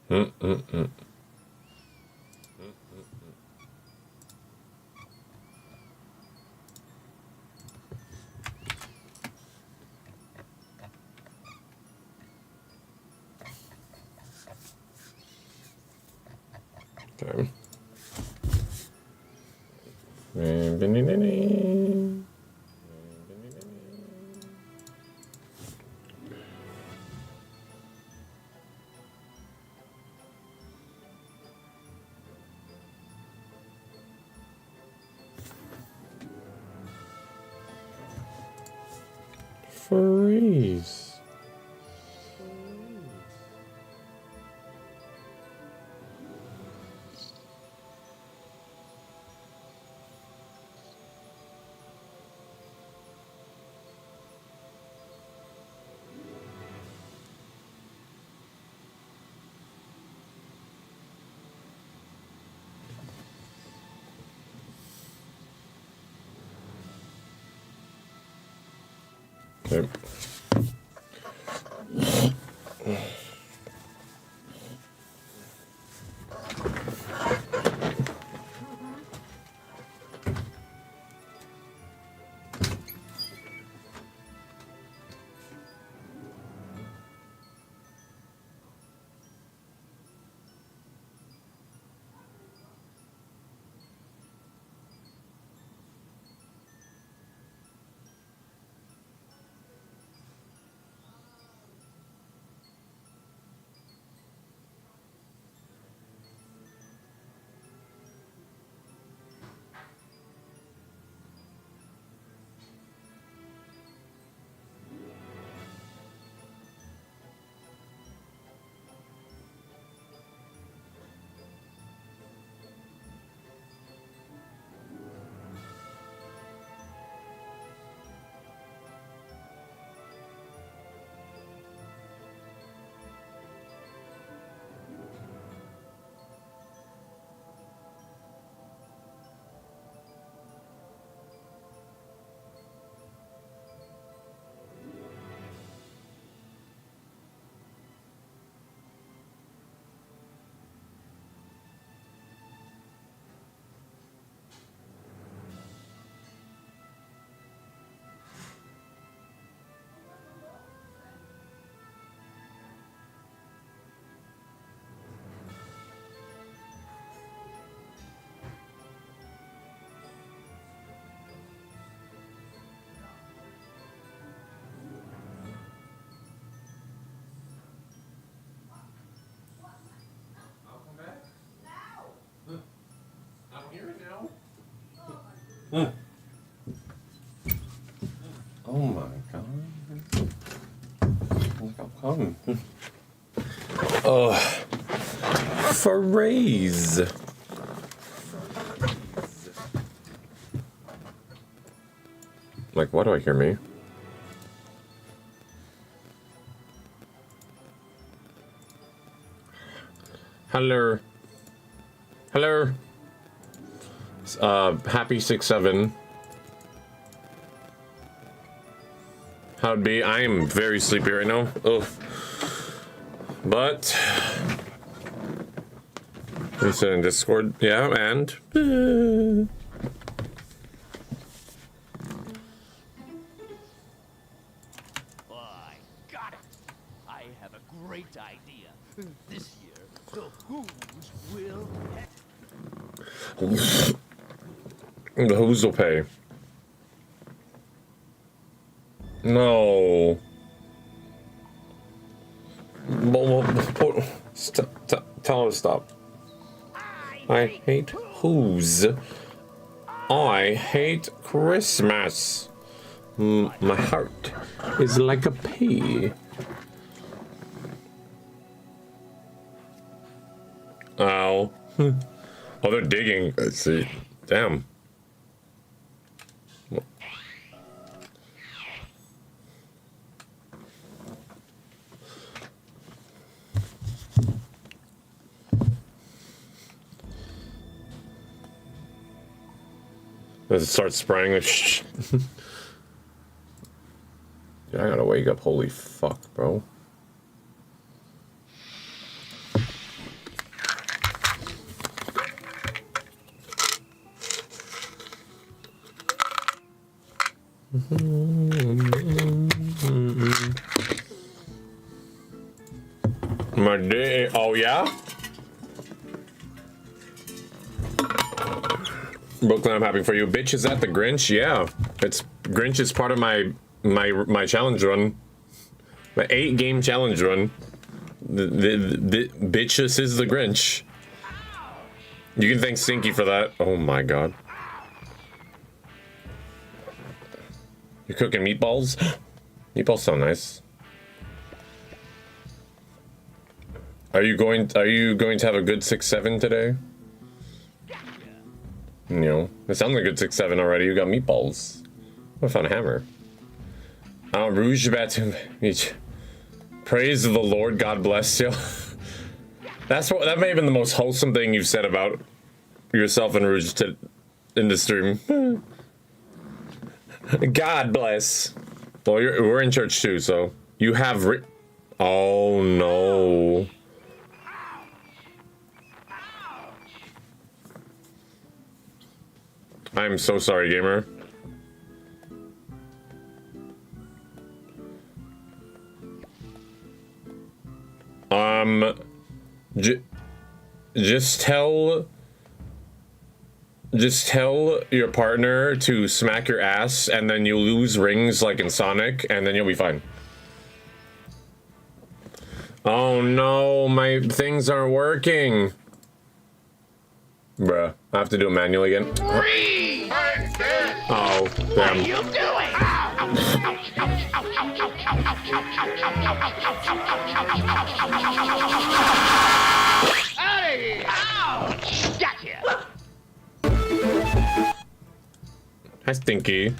Okay. Freeze. Okay. Oh my god. How come? Oh, freeze. Like, why do I hear me? Hello. Hello. Happy 6-7. How'd be? I am very sleepy right now. Ugh. But we said in Discord, yeah, and I got it. I have a great idea. This year, the Who's will the Who's will pay. No. Tell him to stop. I hate Who's. I hate Christmas. My heart is like a pea. Ow. Oh, they're digging. Let's see. Damn. Does it start spraying? Like, shh. Dude, I gotta wake up. Holy fuck, bro. My day. Oh yeah. Brooklyn, I'm happy for you. Bitch, is that the Grinch? Yeah, it's Grinch is part of my challenge run, my 8-game challenge run. The bitch, this is the Grinch. You can thank Stinky for that. Oh my god. You're cooking meatballs? Meatballs sound nice. Are you going to have a good 6-7 today? You know, it sounds like a good 6-7 already. You got meatballs. What a fun hammer. Rouge Batum. Praise the Lord, God bless you. That may have been the most wholesome thing you've said about yourself and Rouge in the stream. God bless. Well, we're in church too, so you have oh no. I'm so sorry, gamer. Just tell your partner to smack your ass, and then you lose rings like in Sonic, and then you'll be fine. Oh no, my things aren't working. Bruh, I have to do it manually again. Oh, damn. What are you doing? Hey! Ouch! Gotcha! Hi, Stinky.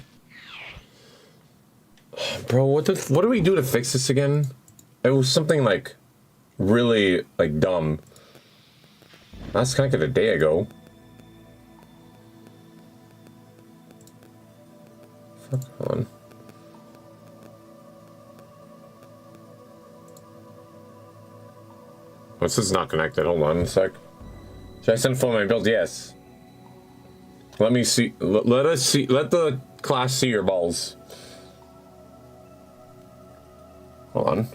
Bro, what do we do to fix this again? It was something like really like dumb. That's connected a day ago. Fuck on. This is not connected. Hold on a sec. Should I send for my build? Yes. Let me see. Let us see. Let the class see your balls. Hold on.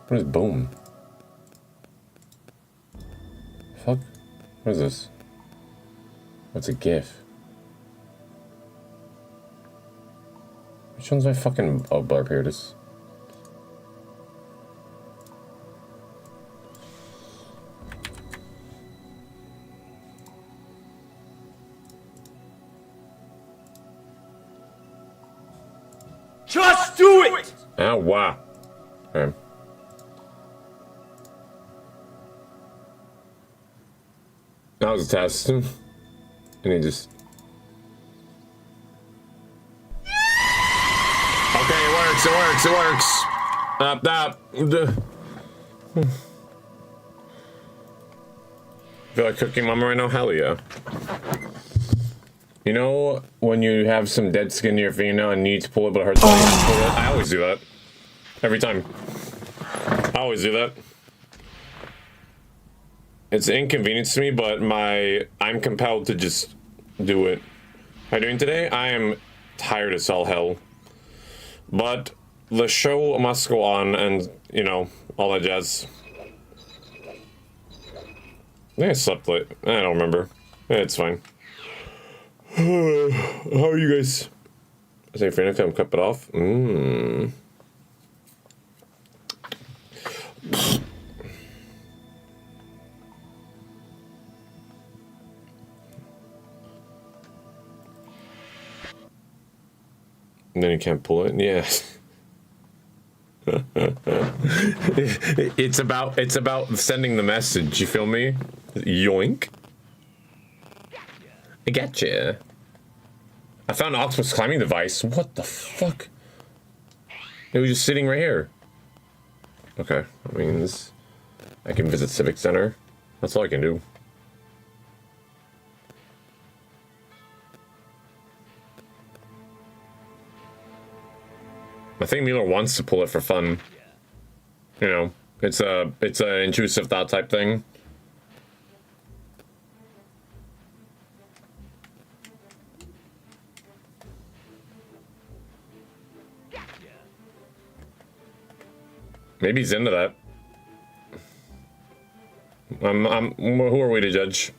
What is boom? Fuck. What is this? What's a GIF? Which one's my fucking blurb? Here it is. Just do it! Oh, wow. Okay. That was a test. And he just... Okay, it works, it works, it works. Feel like cooking mama right now? Hell yeah. You know when you have some dead skin to your fingernail and need to pull it but it hurts? Pull it? I always do that. Every time. I always do that. It's an inconvenience to me, but I'm compelled to just do it. How are you doing today? I am tired as all hell. But the show must go on and, you know, all that jazz. I think I slept late. I don't remember. It's fine. How are you guys? Is it fair to come cut it off? And then you can't pull it? Yeah. It's about sending the message, you feel me? Yoink. I gotcha. I found an octopus climbing device. What the fuck? It was just sitting right here. Okay, that means I can visit Civic Center. That's all I can do. I think Miller wants to pull it for fun. You know, it's a intrusive thought type thing. Maybe he's into that. Who are we to judge?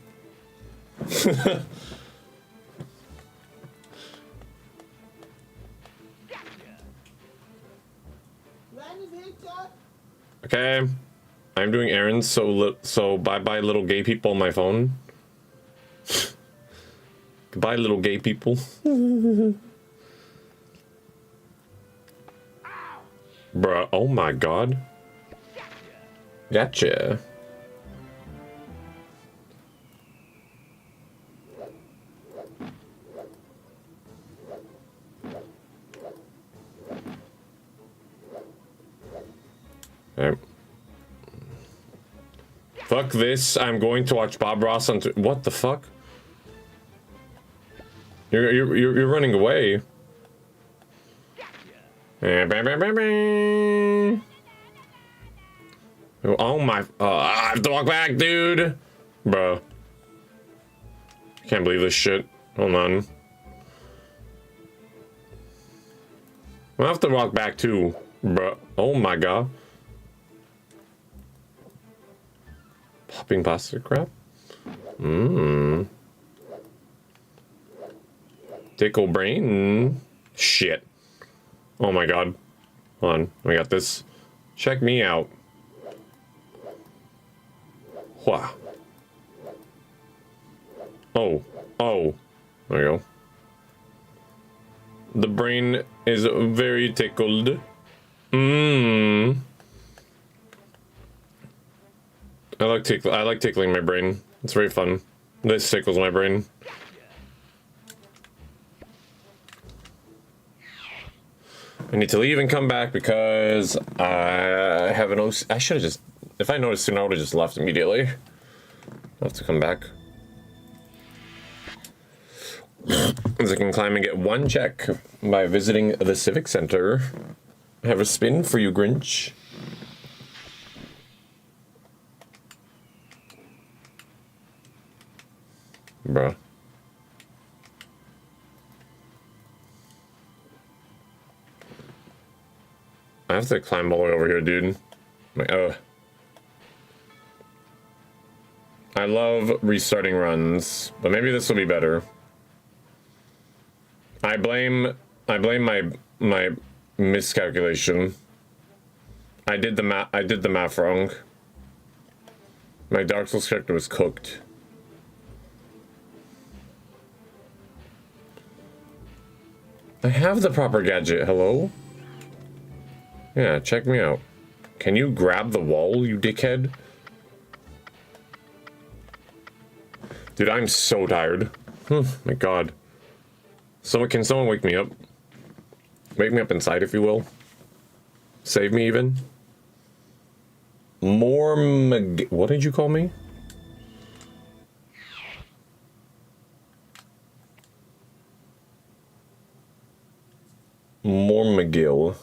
Okay, I'm doing errands, so bye little gay people on my phone. Goodbye, little gay people. Bruh, oh my god. Gotcha. Okay. Fuck this, I'm going to watch Bob Ross on what the fuck? You're running away. Oh my, I have to walk back, dude. Bro. I can't believe this shit. Hold on. I have to walk back too, bro. Oh my god. Popping plastic crap? Mmm. Tickle brain. Shit. Oh my god. Hold on. I got this. Check me out. Wow. Oh. Oh. There you go. The brain is very tickled. Mmm. I like tickling my brain. It's very fun. This tickles my brain. I need to leave and come back because I have an OC. I should have just, if I noticed sooner, I would have just left immediately. I'll have to come back. As I can climb and get one check by visiting the Civic Center. I have a spin for you, Grinch. Bruh. I have to climb all the way over here, dude. I love restarting runs, but maybe this will be better. I blame my miscalculation. I did the math wrong. My Dark Souls character was cooked. I have the proper gadget, hello? Yeah, check me out. Can you grab the wall, you dickhead? Dude, I'm so tired. My god. Can someone wake me up? Wake me up inside, if you will. Save me, even. What did you call me? McGill.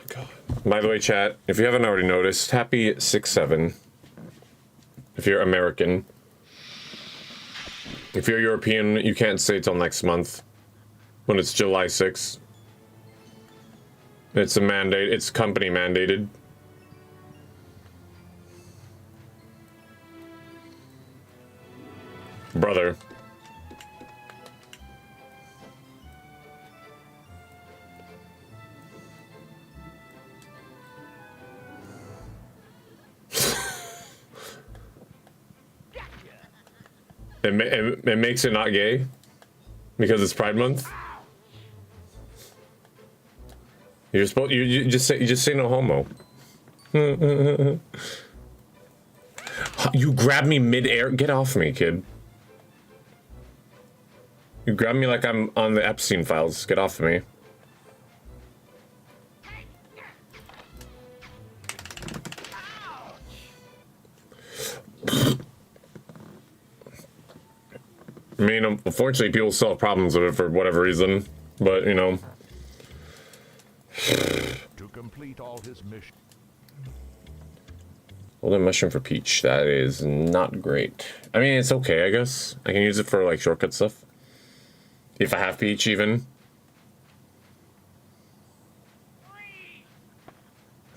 God. By the way, chat, if you haven't already noticed, happy 6/7. If you're American. If you're European, you can't stay till next month. When it's July 6th. It's a mandate, it's company mandated. Brother. It makes it not gay because it's Pride Month. You're supposed you just say no homo. You grab me mid-air. Get off me, kid. You grab me like I'm on the Epstein files. Get off of me. I mean, unfortunately, people still have problems with it for whatever reason, but you know. To complete all his mission. Golden mushroom for peach. That is not great. I mean, it's okay, I guess. I can use it for like shortcut stuff. If I have peach, even.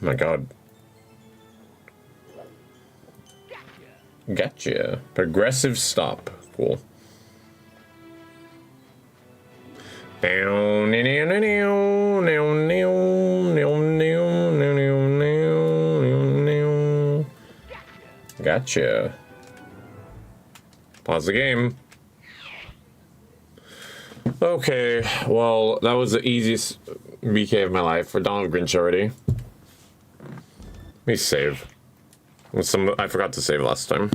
Oh my god. Gotcha. Progressive stop. Cool. Gotcha. Pause the game. Okay, well, that was the easiest BK of my life. We're done with Grinch already. Let me save. I forgot to save last time.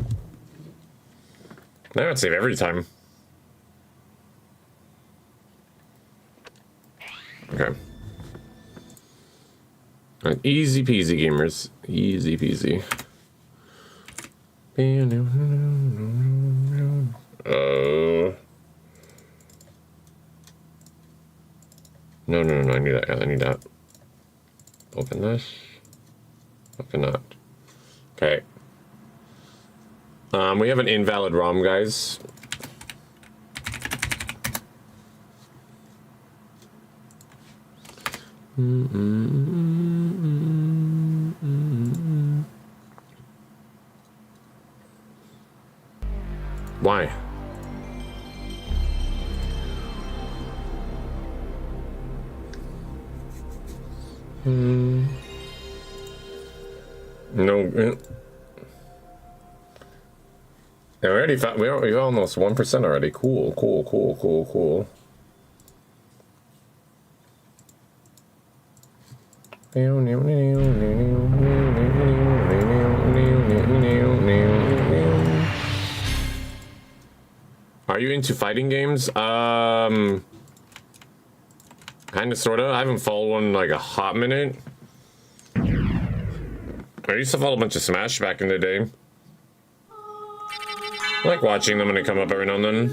I don't save every time. Okay. Easy peasy, gamers. Easy peasy. No, I need that. I need that. Open this. Open that. Okay. We have an invalid ROM, guys. Why? No. Yeah, we already found, we're almost 1% already. Cool. Are you into fighting games? Kinda, sorta. I haven't followed one in like a hot minute. I used to follow a bunch of Smash back in the day. I like watching them when they come up every now and then.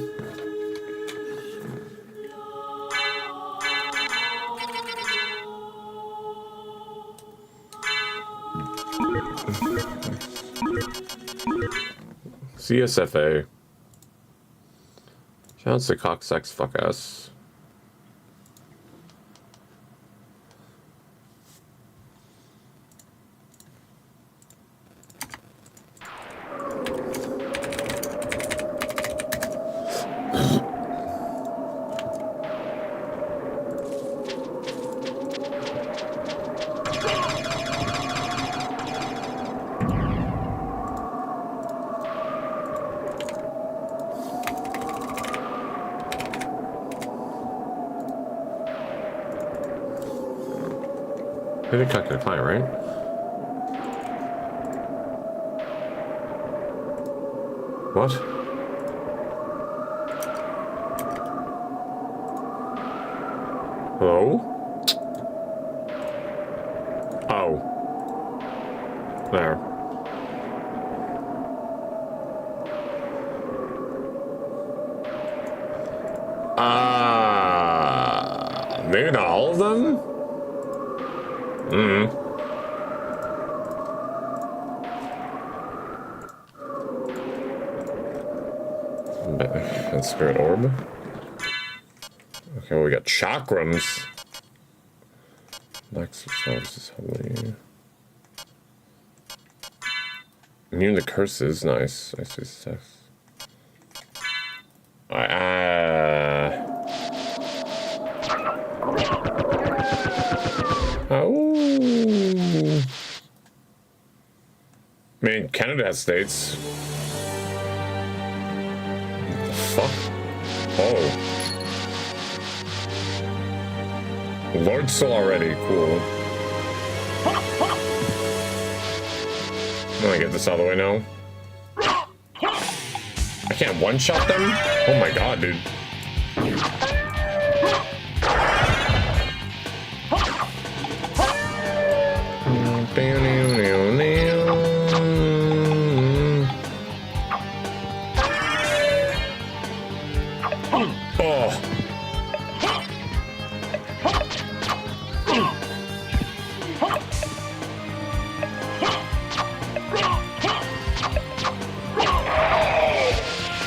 CSFA. Shouts to cocksex fuck ass. They did calculate client, right? What? Hello? Oh. There. Maybe not all of them? That's Spirit Orb. Okay, well, we got Chakrams. Next service is holy. Immune to curses, nice. Nice success. Oh. I mean, Canada has states. What the fuck? Oh. Lord Soul already, cool. I'm gonna get this out of the way now. I can't one-shot them? Oh my god, dude.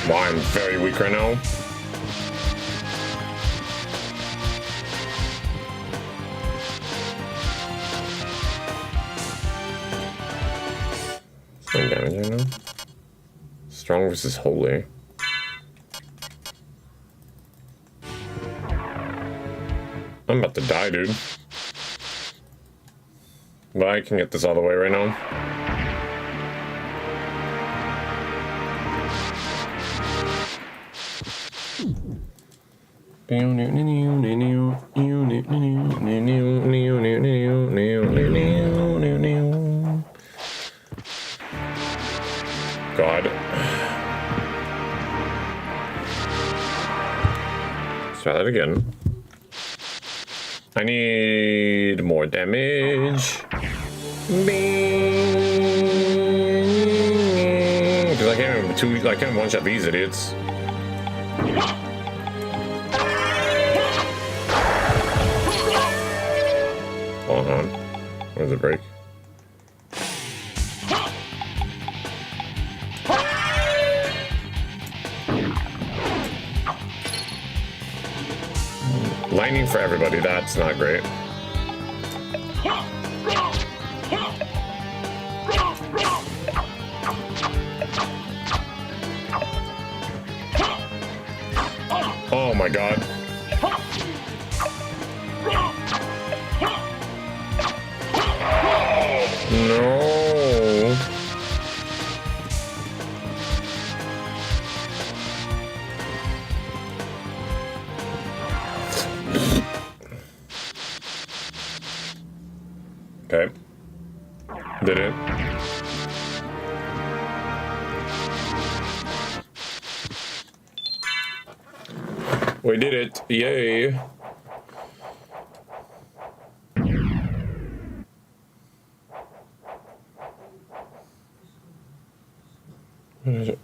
Wow, I'm very weak right now. Strong versus holy. I'm about to die, dude. But I can get this all the way right now. God. Let's try that again. I need more damage. Because I can't one-shot these idiots. Hold on. Where's the break? Lightning for everybody, that's not great. Oh my god. No. Okay. Did it. We did it. Yay. What is it?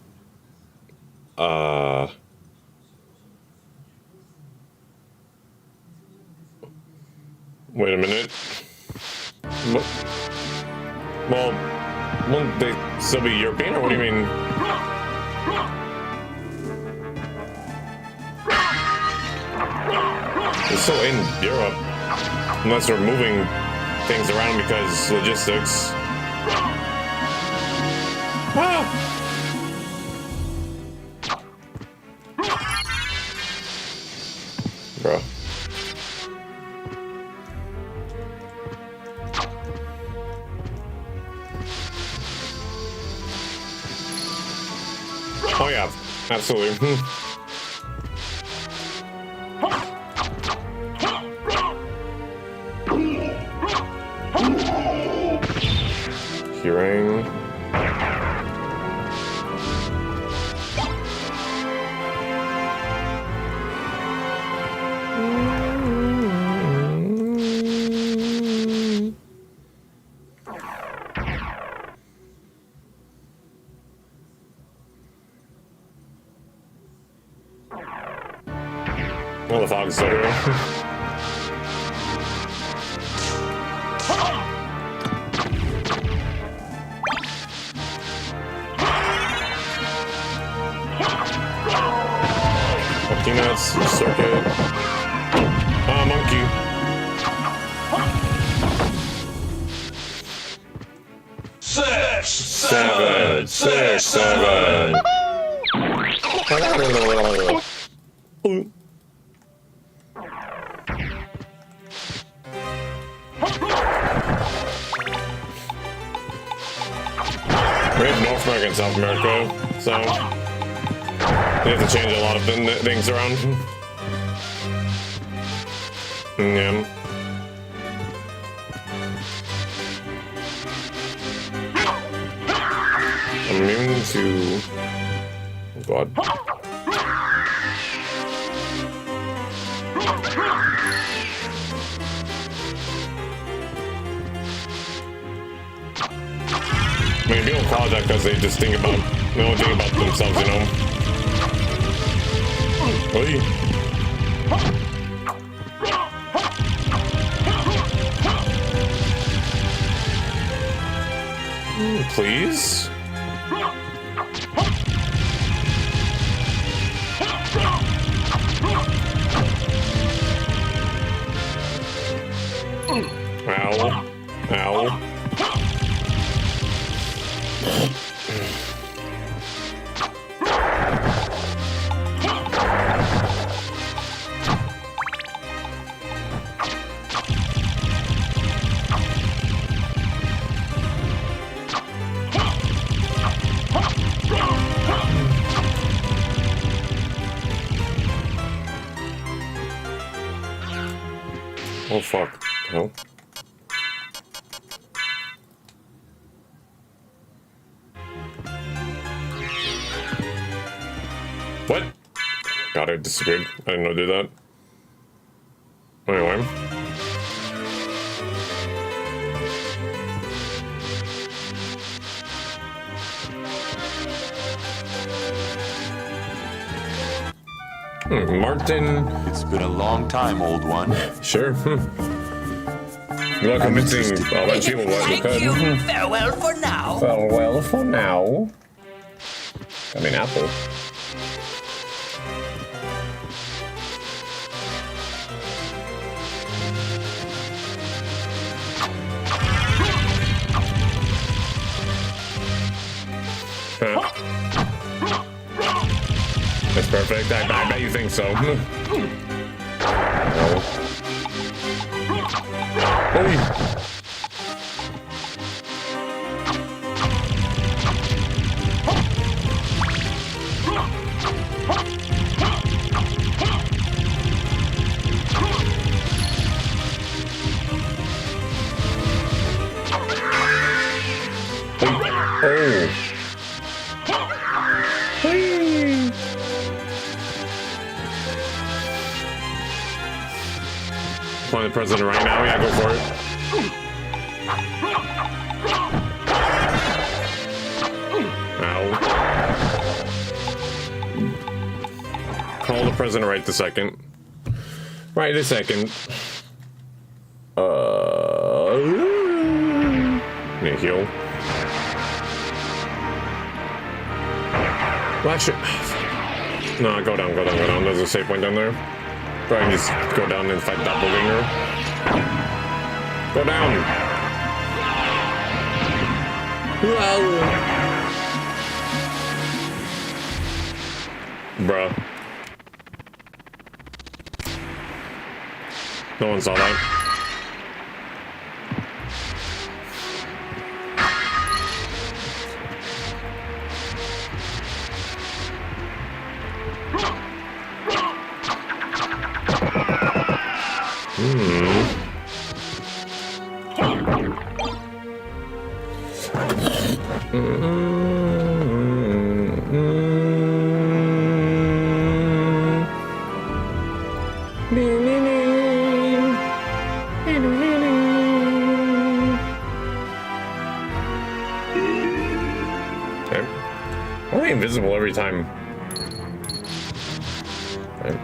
Wait a minute. What? Well, won't they still be European, or what do you mean? It's still in Europe, unless we're moving things around because logistics. Ah! Bro. Oh yeah, absolutely. Hearing. Well, the fog's still here. Peanuts, circuit. Ah, monkey. Six, Seven, six, seven. We have North America and South America, so we have to change a lot of things around. Yeah. Immune to... Oh God. I mean, people call that because they just think about, they don't think about themselves, you know? Oy. Please? Ow. Ow. fuck? Hell? What? God, it disappeared. I didn't know it did that. Anyway. Martin. It's been a long time, old one. Sure. Good luck convincing all that people was Thank good. you. Farewell for now. Farewell for now. I mean, apple. Huh. That's perfect. I bet you think so. No. Oh. Find the president right now. Yeah, go for it. Ow. Call the president right this second. Right this second. Need to heal. Well, actually, no, go down. There's a save point down there. Probably just go down and fight Doppelganger. Go down! Whoa! Bruh. No one saw that. Only invisible every time. Right.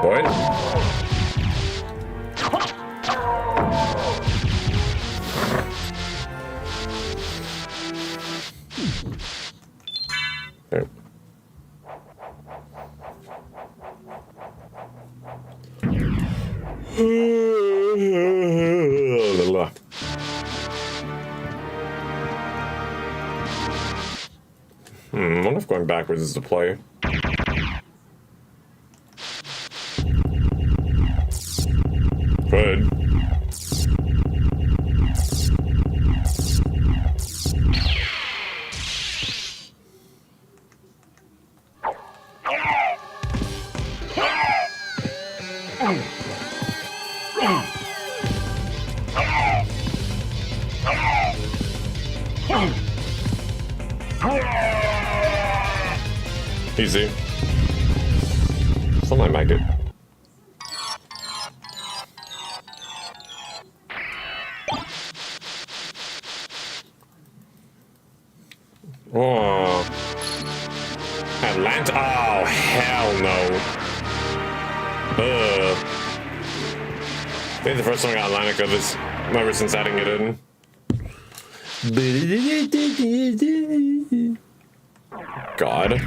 What? Okay. I wonder if going backwards is the play. Good. Easy. Something like it. Oh. Atlanta? Oh, hell no. I think the first time I got Atlantica this ever since adding it in. God.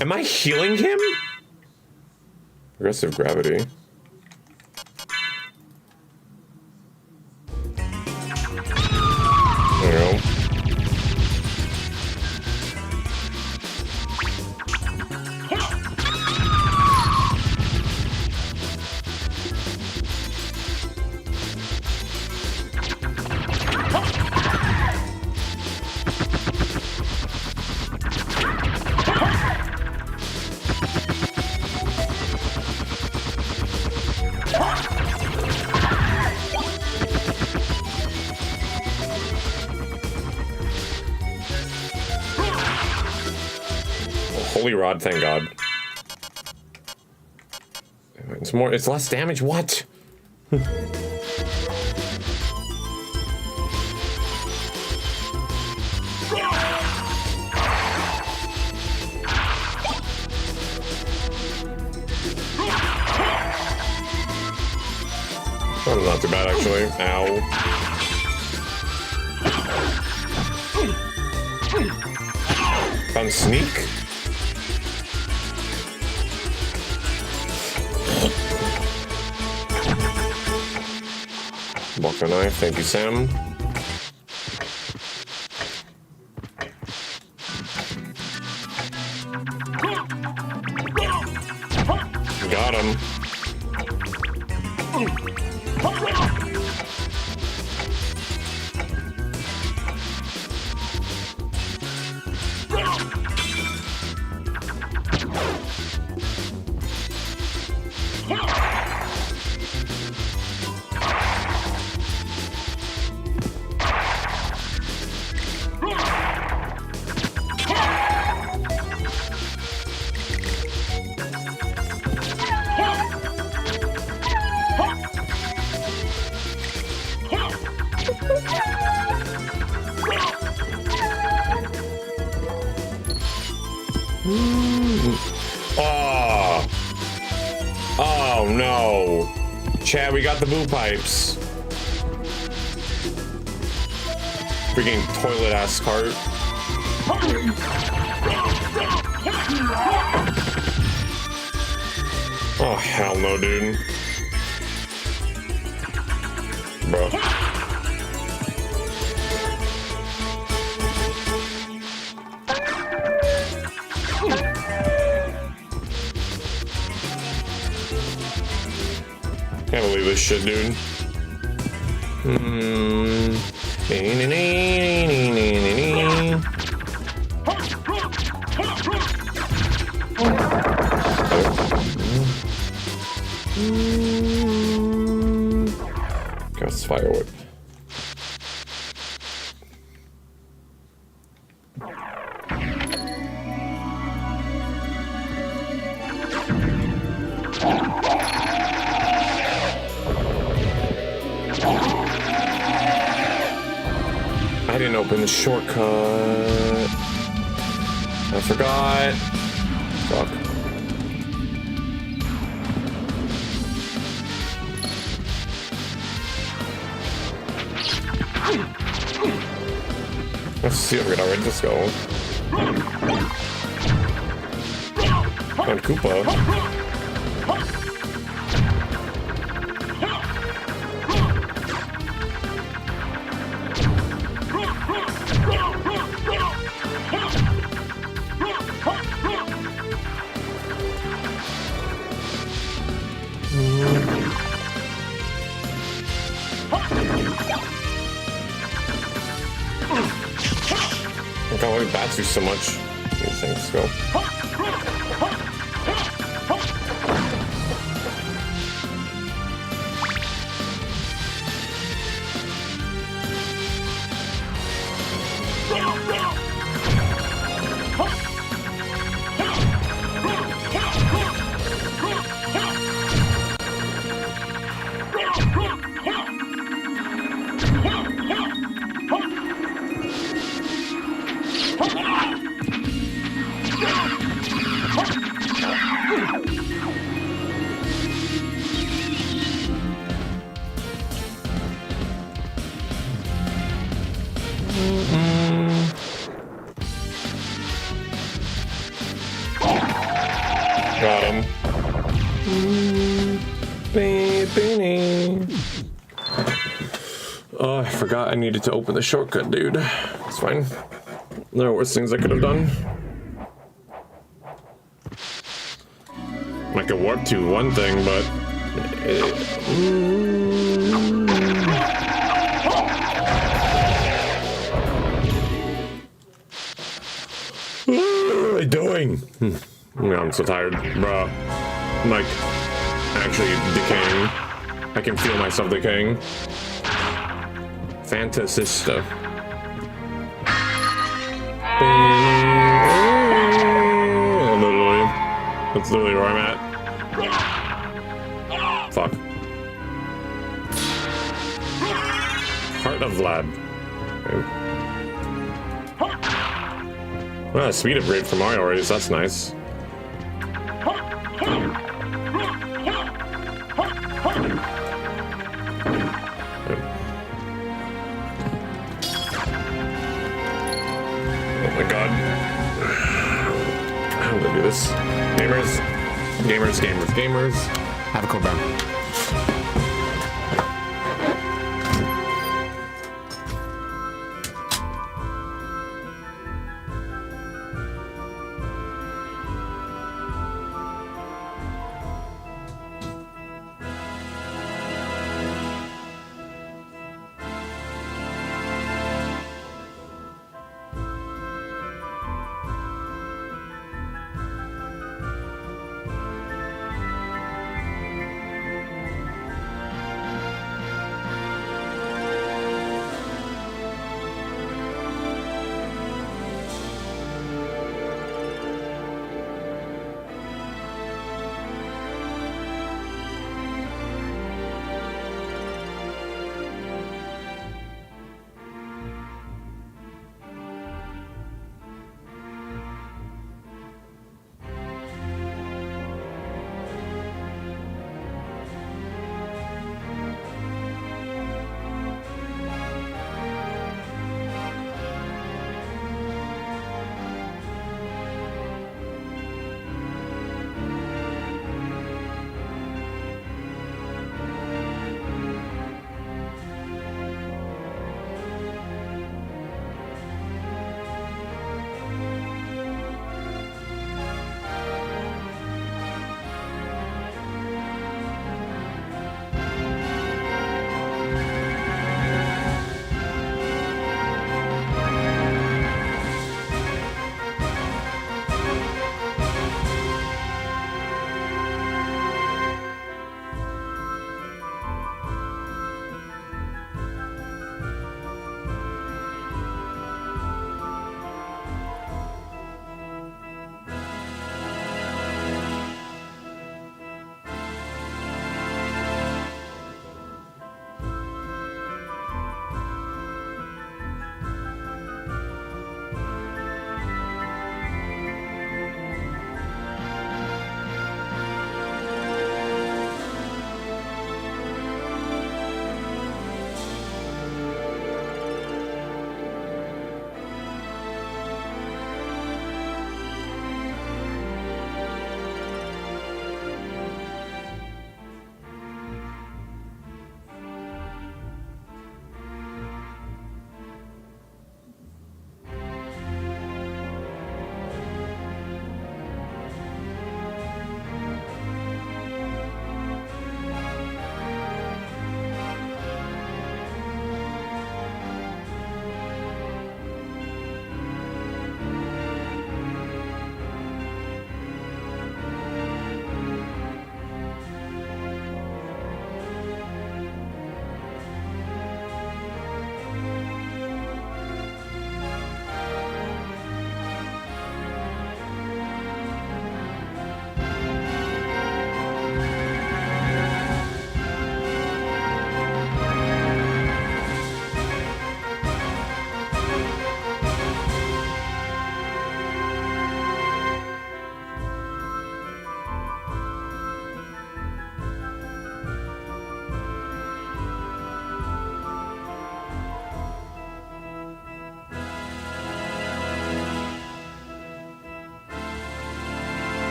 Am I healing him? Aggressive gravity. Holy Rod, thank God. It's more, it's less damage, what? Oh, not too bad, actually. Ow. Found sneak? Walker knife, thank you, Sam. Got him. Oh. Oh no. Chad, we got the boo pipes. Freaking toilet ass cart. Oh hell no, dude. Bro. Can't believe this shit, dude. Ghost fire whip. I didn't open the shortcut. I forgot. Fuck. Let's see if we can already just go. Found Koopa. I can't like bats do so much. These things go. Got him. Oh, I forgot I needed to open the shortcut, dude. It's fine. There are worse things I could have done. I could warp to one thing, but... What am I doing? I'm so tired, bro. I'm like actually decaying. I can feel myself decaying. Fantasista. That's literally where I'm at. Fuck. Heart of Vlad. Okay. Well, a speed upgrade for Mario already, so that's nice. Oh my god. I'm gonna do this. Gamers. Gamers, gamers, gamers. Have a cool bro.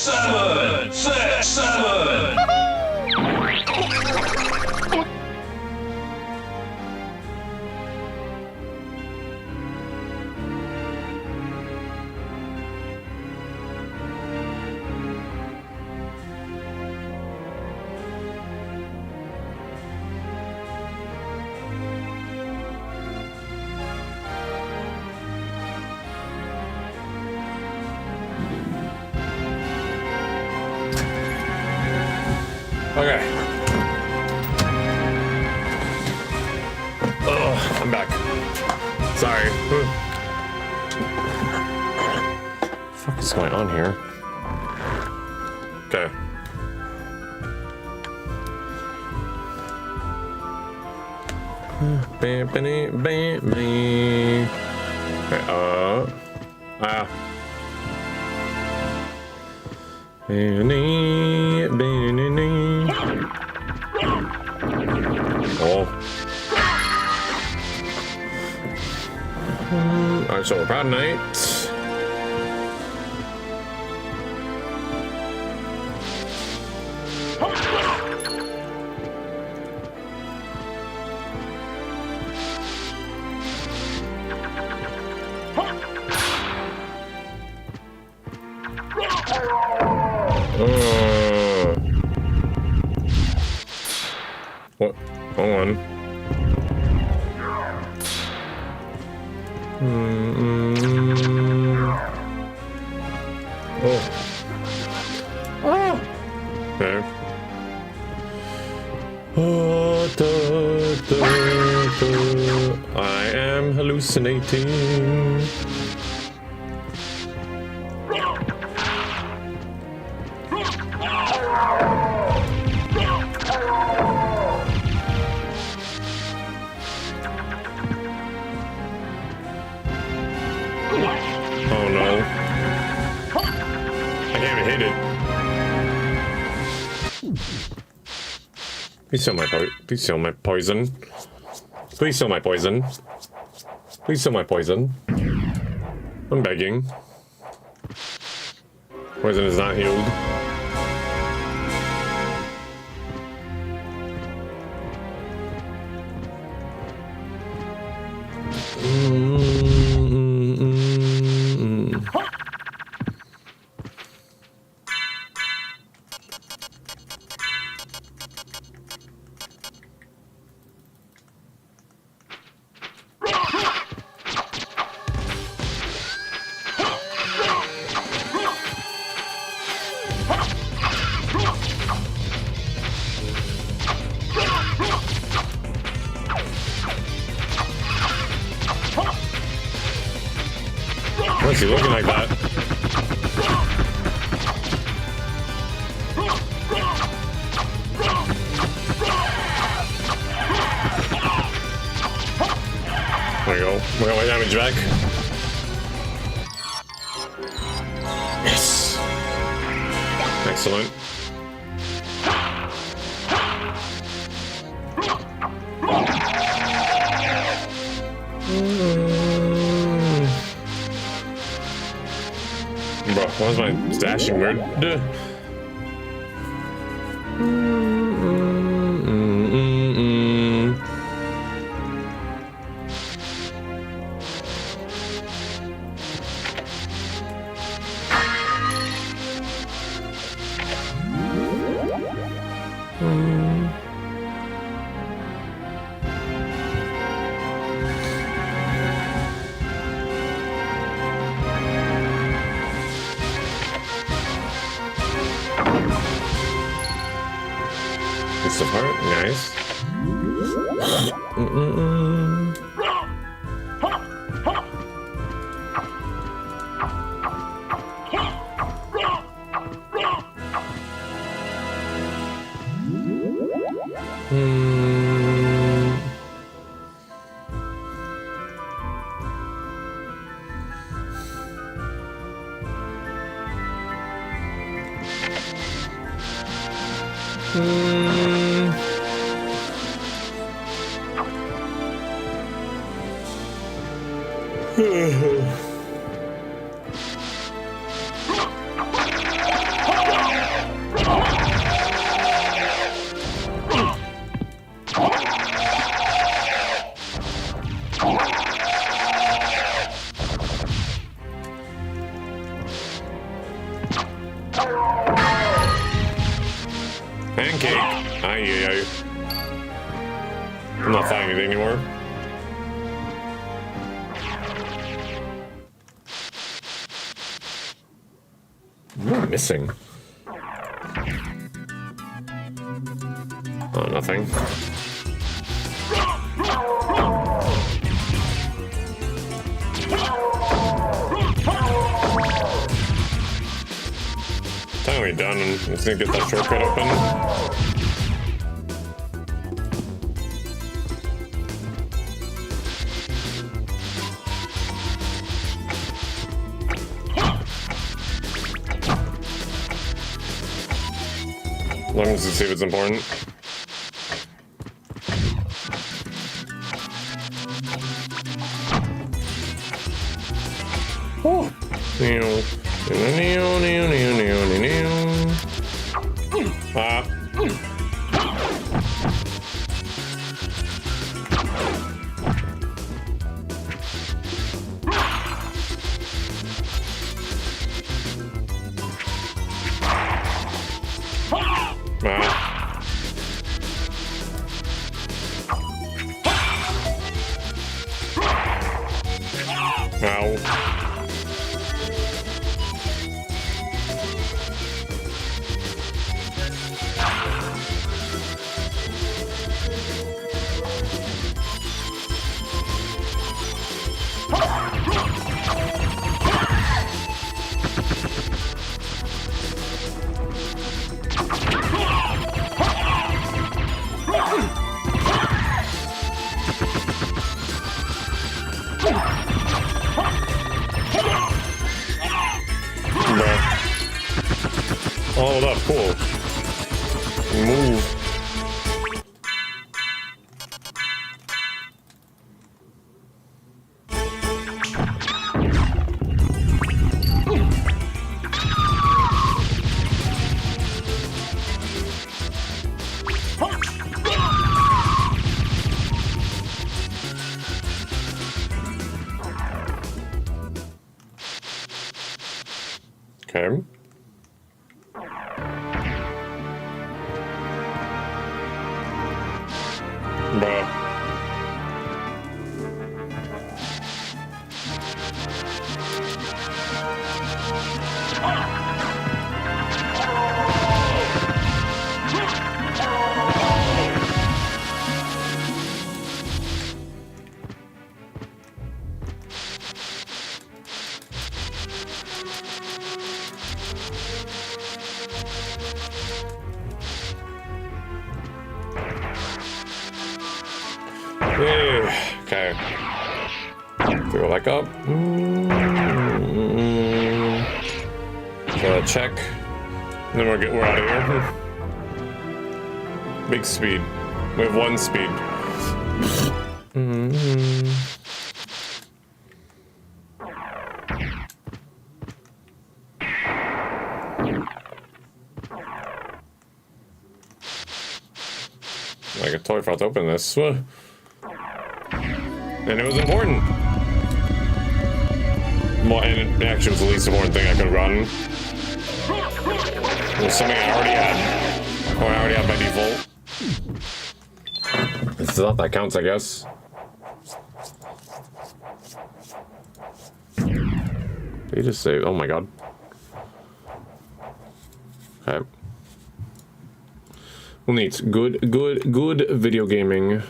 7, 6, 7. Okay. Oh, I'm back. Sorry. What the fuck is going on here? Okay. Okay, Oh. Alright, so Proud Knight. What? Hold on. Oh. Oh. Okay. Oh, I am hallucinating. Oh no. I can't even hit it. Please sell my poison. Please sell my poison. Please sell my poison. I'm begging. Poison is not healed. Why is he looking like that? There we go. We got my damage back. Yes. Excellent. Bro, why is my stashing weird? It's the part, nice. Pancake. Aye. I'm not fighting it anymore. What am I missing? Oh, nothing. Time we're done, and just need to get that shortcut open. Long as to see if it's important. Oh. Ah. Ow. Hold up, cool. Move. Okay. Bruh. Okay. Go back up. So check. And then we're out of here. Big speed. We have one speed. Like a toy felt to open this. And it was important. Well, and it actually was the least important thing I could have gotten. It was something I already had. Or I already had by default. It's not that counts, I guess. They just saved. Oh my god. Okay. Well, neat. Good video gaming.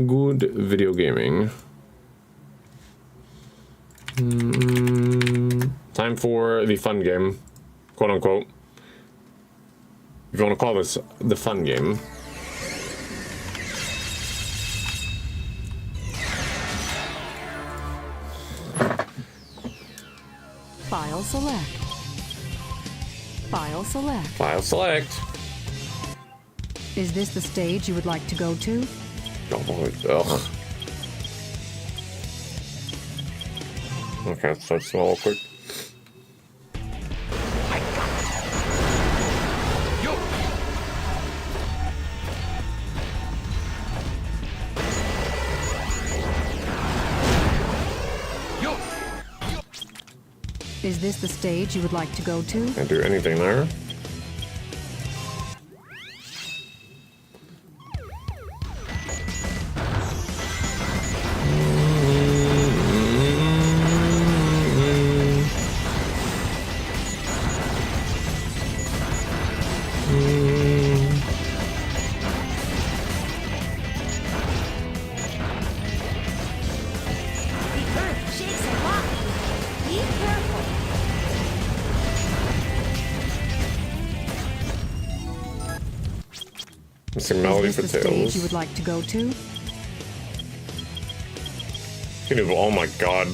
Good video gaming. Time for the fun game, quote unquote. If you want to call this the fun game. File select. File select. File select. Is this the stage you would like to go to? Ugh. Okay, let's start small real quick. Is this the stage you would like to go to? Can't do anything there. The earth shakes a lot. Be careful. Missing melody Is for this the stage tails. you would like to go to? Can do, oh my god.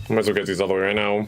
I might as well get these all the way right now.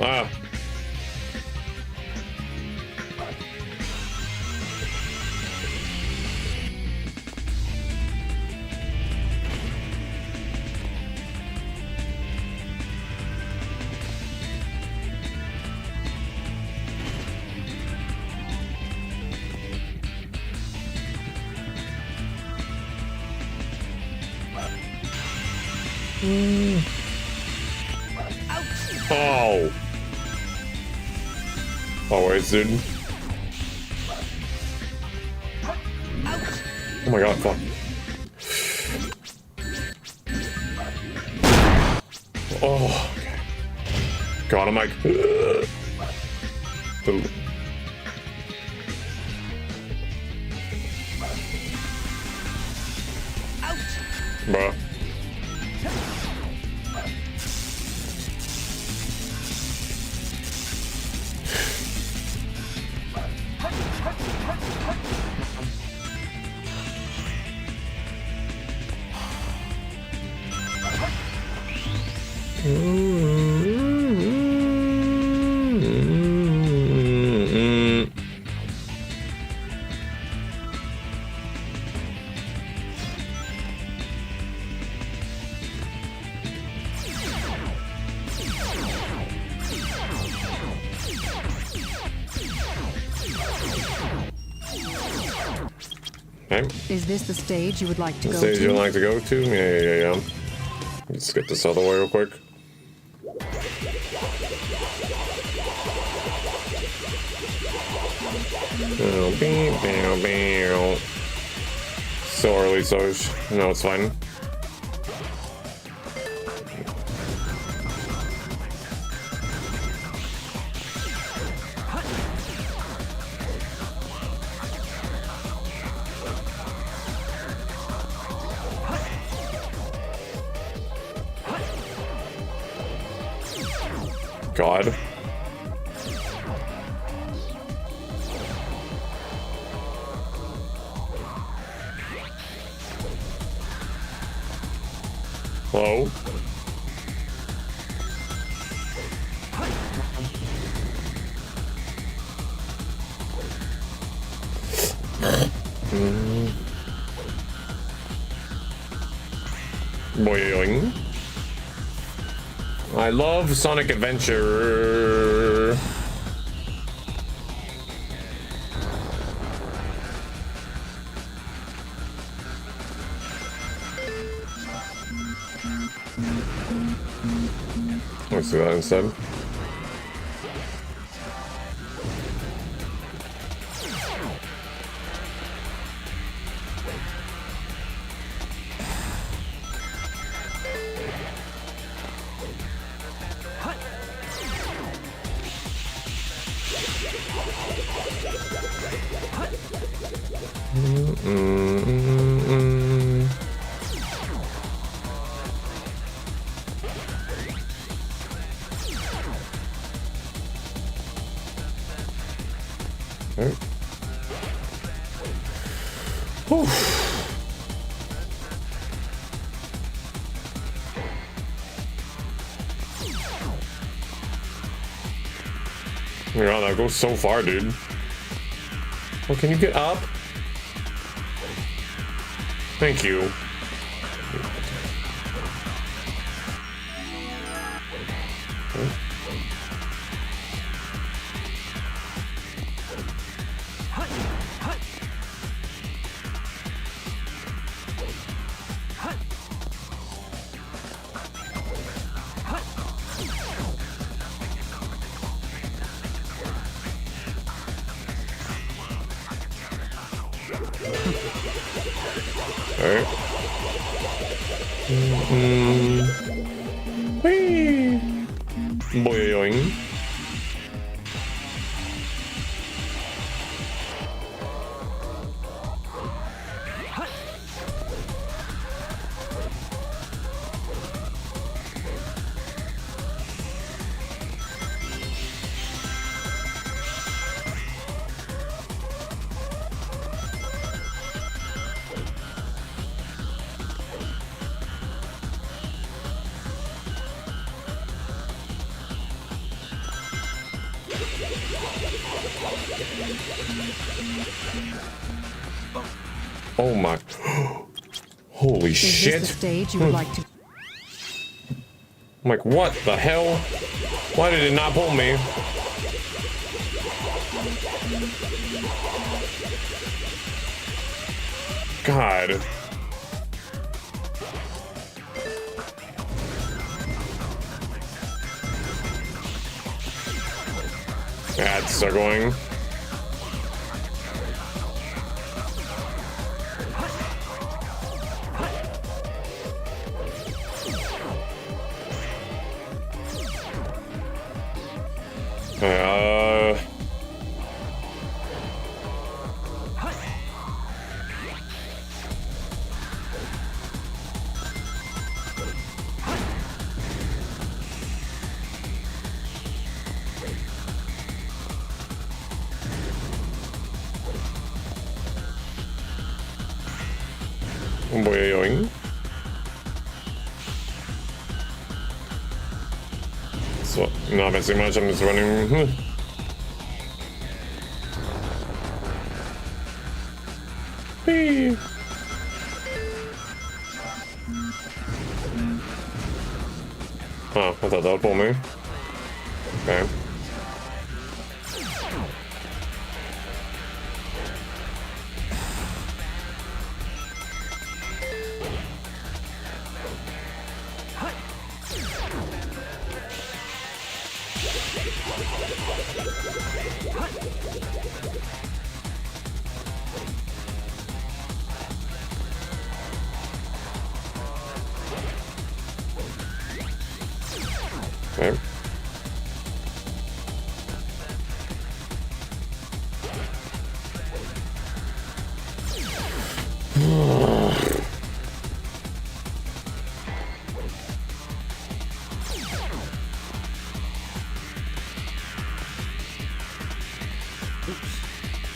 Ah. Oh. Always, dude. Oh my god, fuck. Oh, okay. God, I'm like... Ooh. Bruh. Okay. Is this the stage you would like to go Stage to? you'd like to go to? Yeah. Let's get this out of the way real quick. So early, so no, it's fine. God. Hello? Boing. I love Sonic Adventure. Let's do that instead. Whew. Yeah, that goes so far, dude. Well, can you get up? Thank you. Alright. Whee! Boing. Oh my. Holy Is shit. this the stage you would like to... I'm like, what the hell? Why did it not pull me? God. That's going. Boing. So, not missing much, I'm just running. Whee! Oh, I thought that would pull me. Okay. Okay.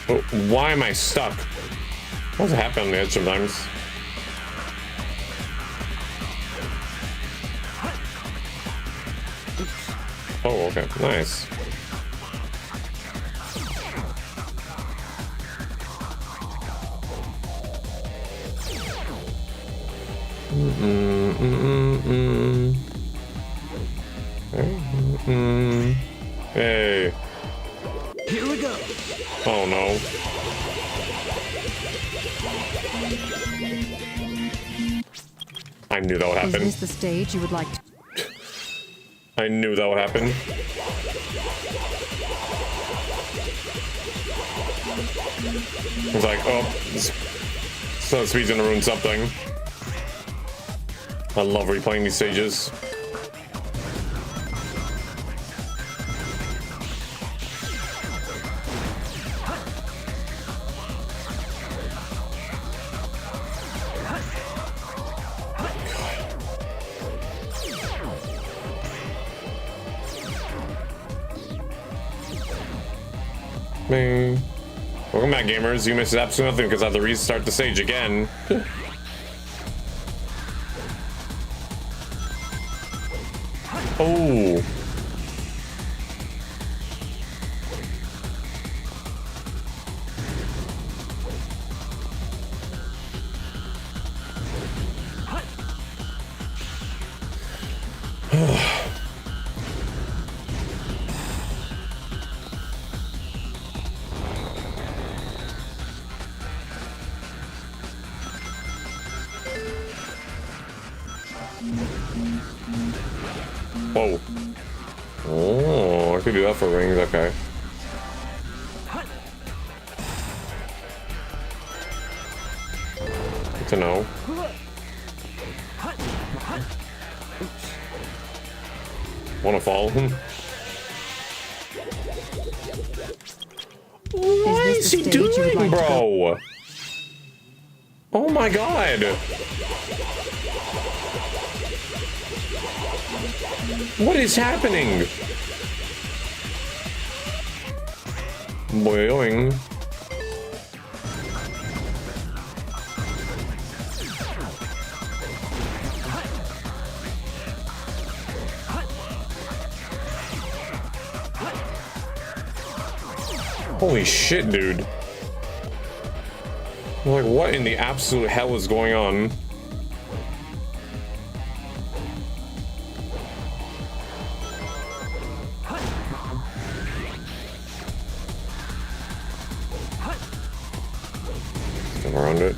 Oh, why am I stuck? What does happen on the edge sometimes? Oh, okay, nice. Hey. Here we go. Oh no. I knew that would Is happen. this the stage you would like to... I knew that would happen. I was like, oh, so speed's gonna ruin something. I love replaying these stages. Me. Oh. Welcome back, gamers. You missed absolutely nothing because I have to restart the stage again. Oh. Whoa. Oh, I could do that for rings, okay. Good to know. Wanna fall? What is he doing, bro? Oh my god. What is happening? Boing. Holy shit, dude. Like, what in the absolute hell is going on? Around it.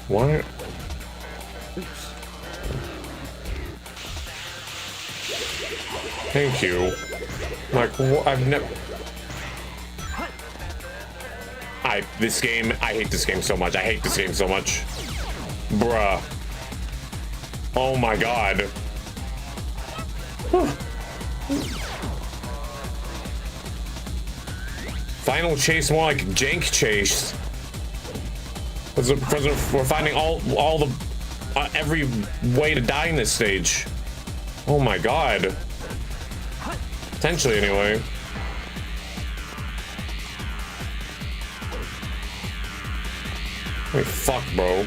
Why? Oops. Thank you. Like, I've never. This game. I hate this game so much. I hate this game so much. Bruh. Oh my god. Final chase more like jank chase. Because we're finding all the every way to die in this stage. Oh my god. Potentially, anyway. Wait, fuck, bro.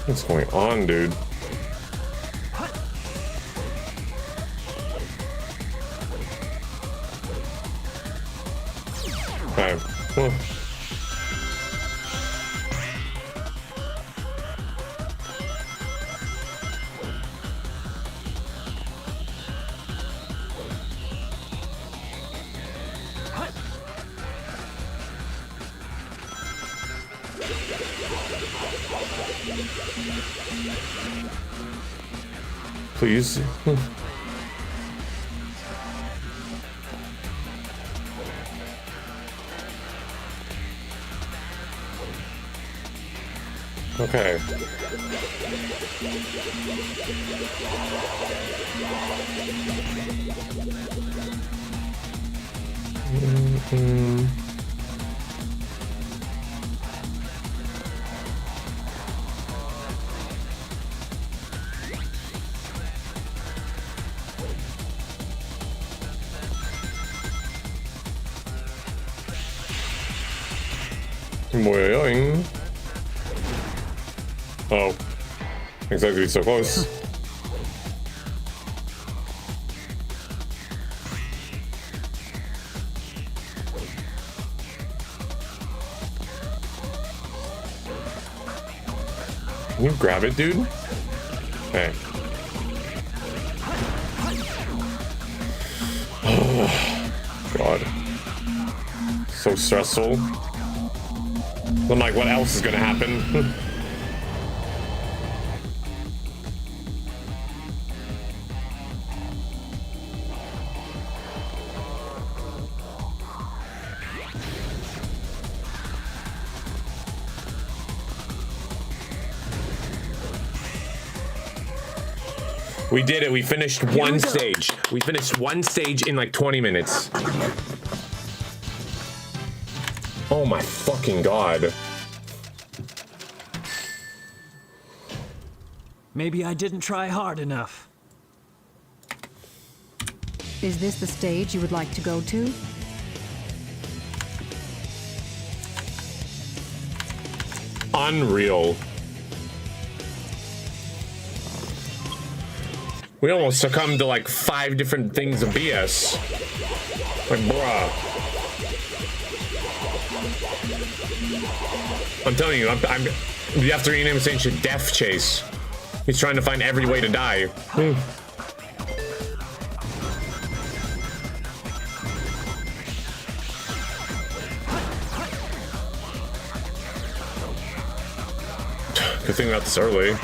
What's going on, dude? Okay. Please. Okay. Boing. Oh. Exactly, so close. Can you grab it, dude? Okay. Oh, God. So stressful. I'm like, what else is gonna happen? We did it. We finished one stage. We finished one stage in like 20 minutes. Oh my fucking God. Maybe I didn't try hard enough. Is this the stage you would like to go to? Unreal. We almost succumbed to like 5 different things of BS. Like, bruh. I'm telling you, you have to rename this ancient Death Chase. He's trying to find every way to die. Good thing we got this early.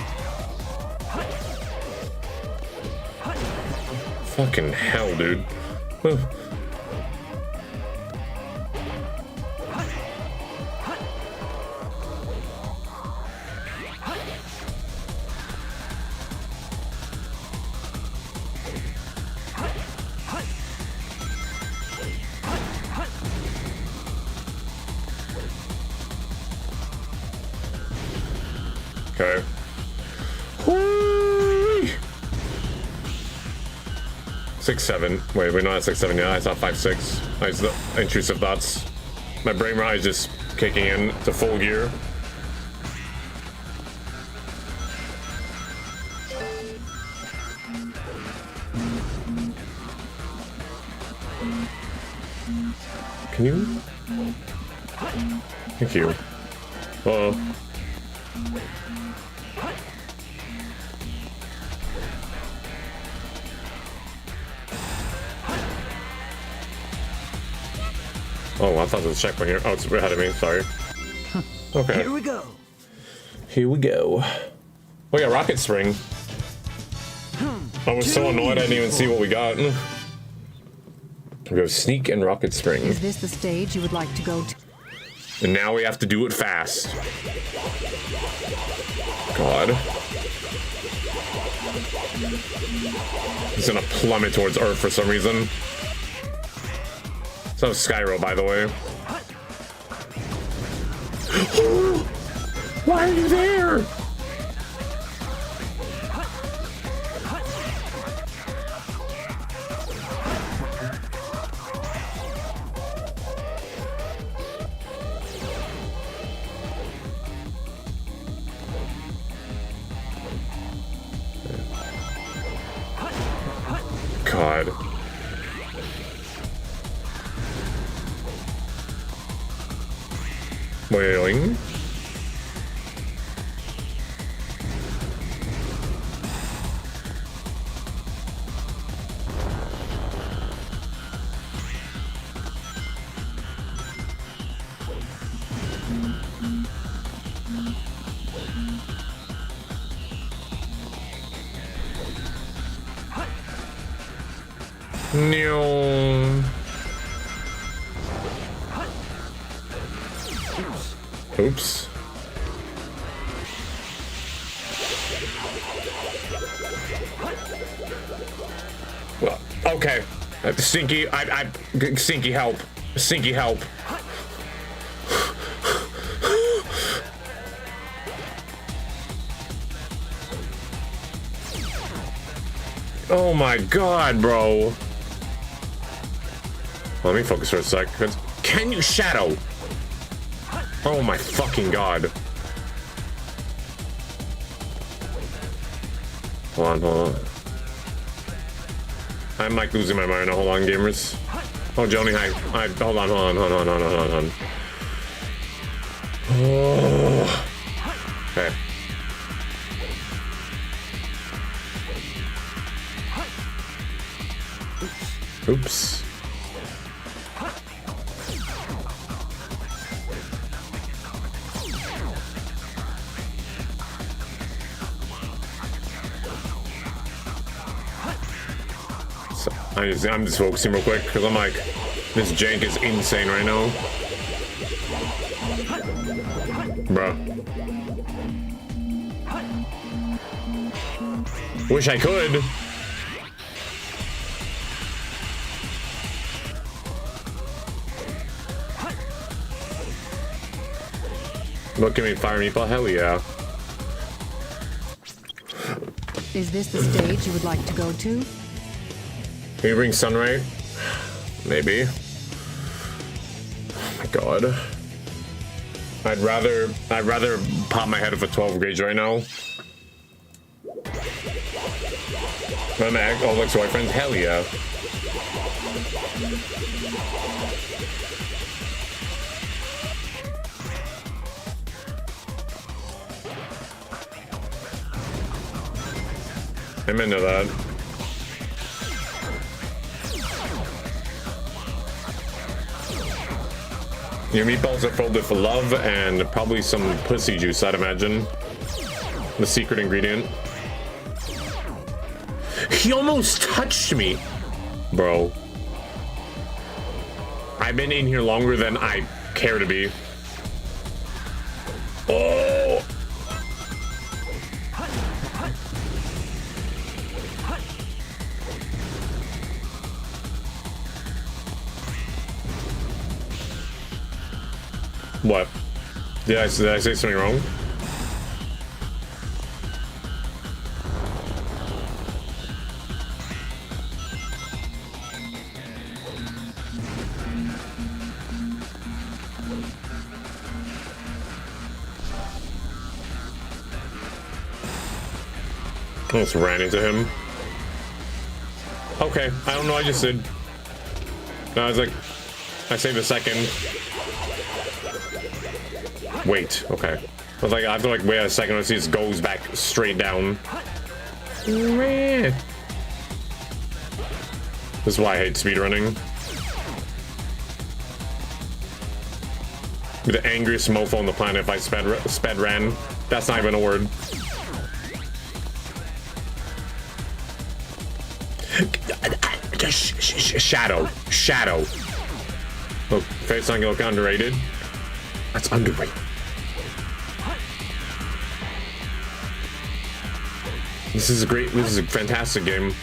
Fucking hell, dude. Okay. 6-7. Wait, we're not at 6-7 yet. I saw 5-6. Nice, the intrusive thoughts. My brain rot is just kicking in to full gear. Can you? Thank you. Uh-oh. Oh, I thought there was a checkpoint here. Oh, it's ahead of me. Sorry. Okay. Here we go. Here we go. Oh yeah, rocket spring. I was so annoyed I didn't even see what we got. We go sneak and rocket spring. Is this the stage you would like to go to? And now we have to do it fast. God. He's gonna plummet towards Earth for some reason. So Skyro, by the way. Why are you there? God. Wailing. No. Oops. Well, okay. Stinky, Stinky, help. Stinky, help. Oh my God, bro. Let me focus for a sec. Can you shadow? Oh my fucking God. Hold on, hold on. I'm like losing my mind. Hold on, gamers. Oh, Joni, hi. Hold on, hold on. Oh. Okay. Oops. So, I'm just focusing real quick because I'm like, this jank is insane right now. Bruh. Wish I could. Look at me, fire meatball. Hell yeah. Is this the stage you would like to go to? Can you bring Sunray? Maybe. Oh my god. I'd rather pop my head with a 12 gauge right now. My ex-boyfriend? Hell yeah. I'm into that. Your meatballs are filled with love and probably some pussy juice, I'd imagine. The secret ingredient. He almost touched me, bro. I've been in here longer than I care to be. Oh! What? Did I say something wrong? I almost ran into him. Okay, I don't know, I just did. No, I was like, I saved a second. Wait, okay. I was like, I have to like wait a second to see this goes back straight down. This is why I hate speedrunning. Be the angriest mofo on the planet if I sped ran. That's not even a word. Shadow. Look, face not gonna look underrated. That's underrated. This is a great, this is a fantastic game.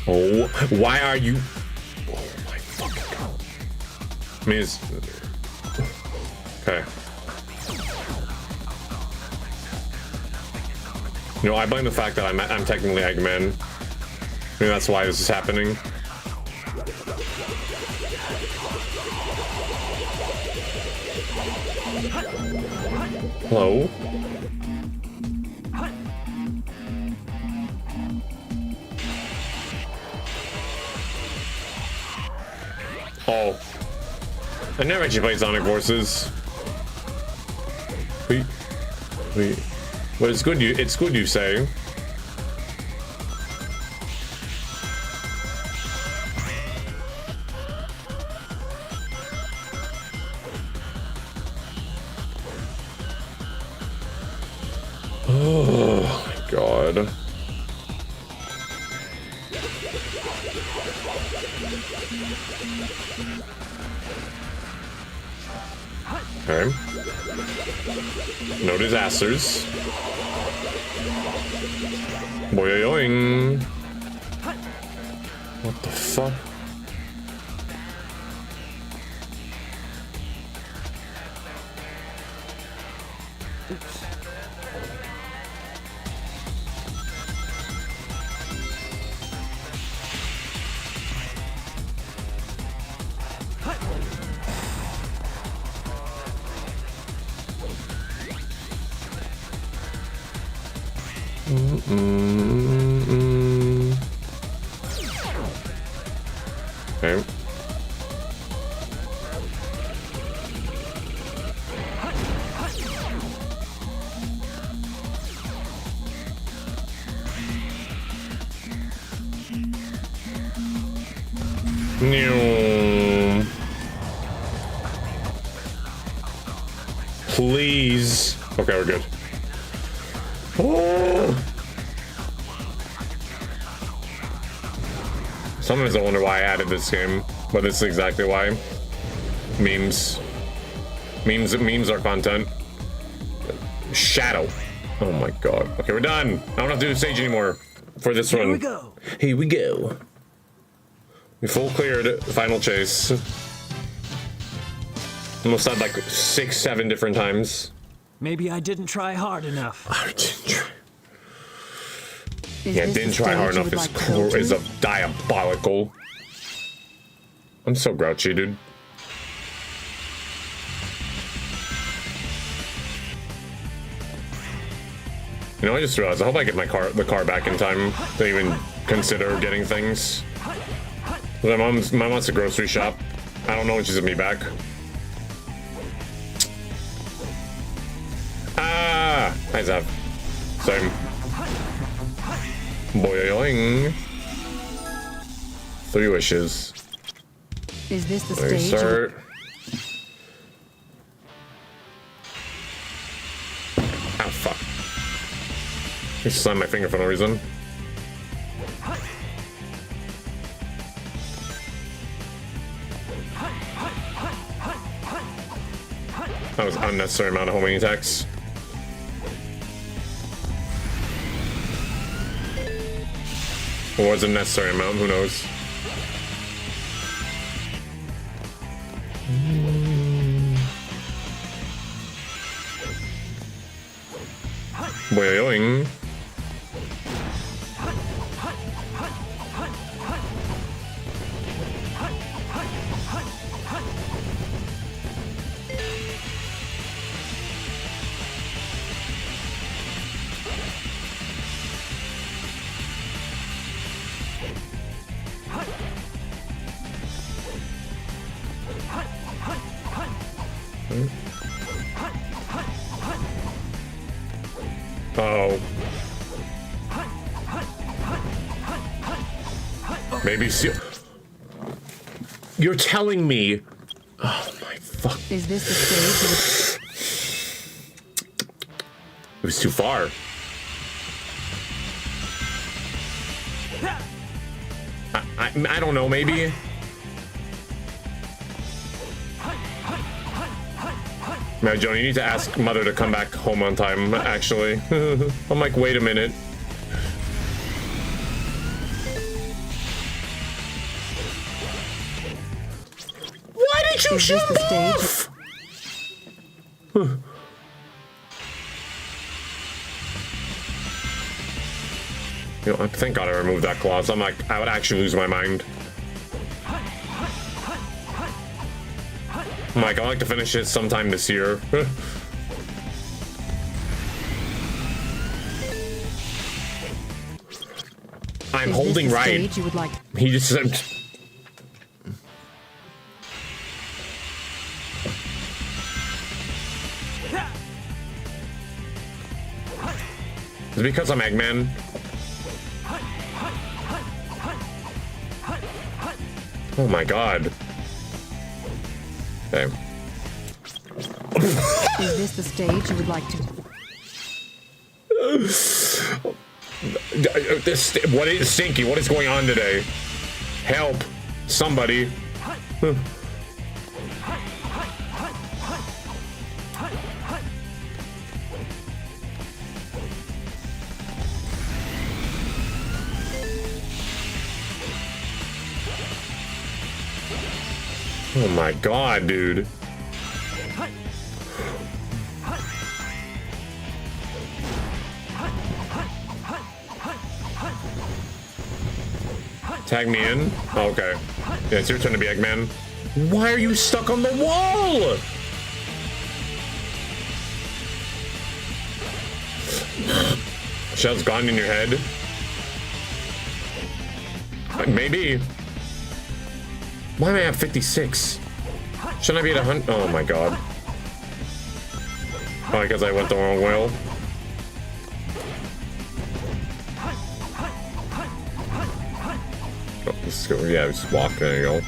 Oh, why are you? Oh my fucking god. I mean, it's okay. You know, I blame the fact that I'm technically Eggman. I mean, that's why this is happening. Hello? Oh. I never actually played Sonic Forces. Wait. But it's good you say. Oh my god. Okay. No disasters. Boing. What the fuck? Okay. No. Please. Okay, we're good. Oh. Sometimes I wonder why I added this game, but this is exactly why. Memes are content. Shadow. Oh my god. Okay, we're done. I don't have to do the stage anymore for this run. Here we go. Here we go. We full cleared final chase. Almost had like 6, 7 different times. Maybe I didn't try hard enough. I didn't try. Is Yeah, this didn't the try hard stage you enough. would Is like to go to? is a diabolical. I'm so grouchy, dude. You know, I just realized I hope I get the car back in time to even consider getting things. My mom's a grocery shop. I don't know when she's gonna be back. Ah, hi Zav. Same. Boing. 3 wishes. Is this the There you stage? start. Oh fuck. I slammed my finger for no reason. That was an unnecessary amount of homing attacks. Or was it a necessary amount? Who knows? Boing. Oh. Maybe see. You're telling me. Oh my fuck. Is this the stage? It was too far. I don't know, maybe. Man, Joan, you need to ask Mother to come back home on time, actually. I'm like, wait a minute. Why did you Is jump this the stage? off? You know, thank God I removed that clause. I'm like, I would actually lose my mind. I'm like, I'd like to finish it sometime this year. I'm Is holding this the right. stage you would like? He just said. Is it because I'm Eggman? Oh my god. Okay. Is this the stage you would like to? What is Stinky? What is going on today? Help! Somebody! Oh my god, dude. Tag me in? Oh, okay. Yeah, it's your turn to be Eggman. Why are you stuck on the wall? Shell's gone in your head. Maybe. Why am I at 56? Shouldn't I be at 100? Oh my god. Probably because I went the wrong way. Let's go. Yeah, just walk. There you go.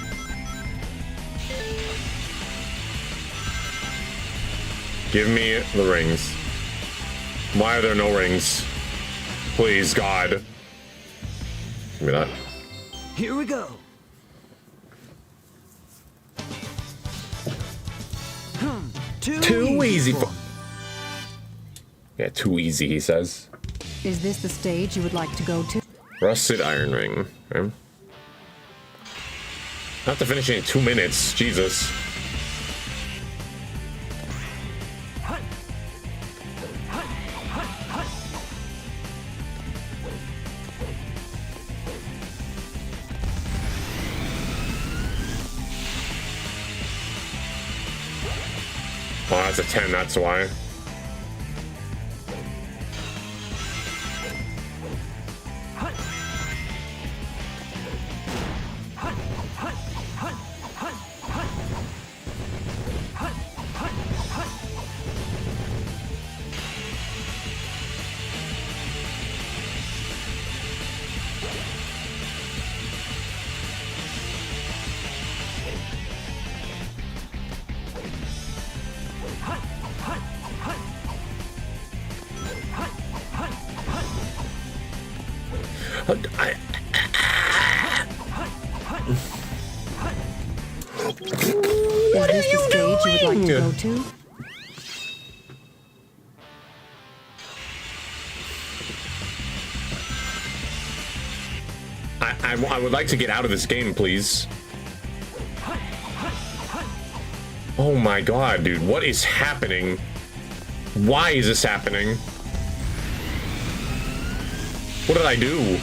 Give me the rings. Why are there no rings? Please, God. Give me that. Here we go. Too easy for... Yeah, too easy, he says. Is this the stage you would like to go to? Rusted iron ring. Okay. I have to finish it in 2 minutes. Jesus. Oh, that's a 10, that's why. Is this the stage you would like to go to? I would like to get out of this game, please. Oh my God, dude, what is happening? Why is this happening? What did I do?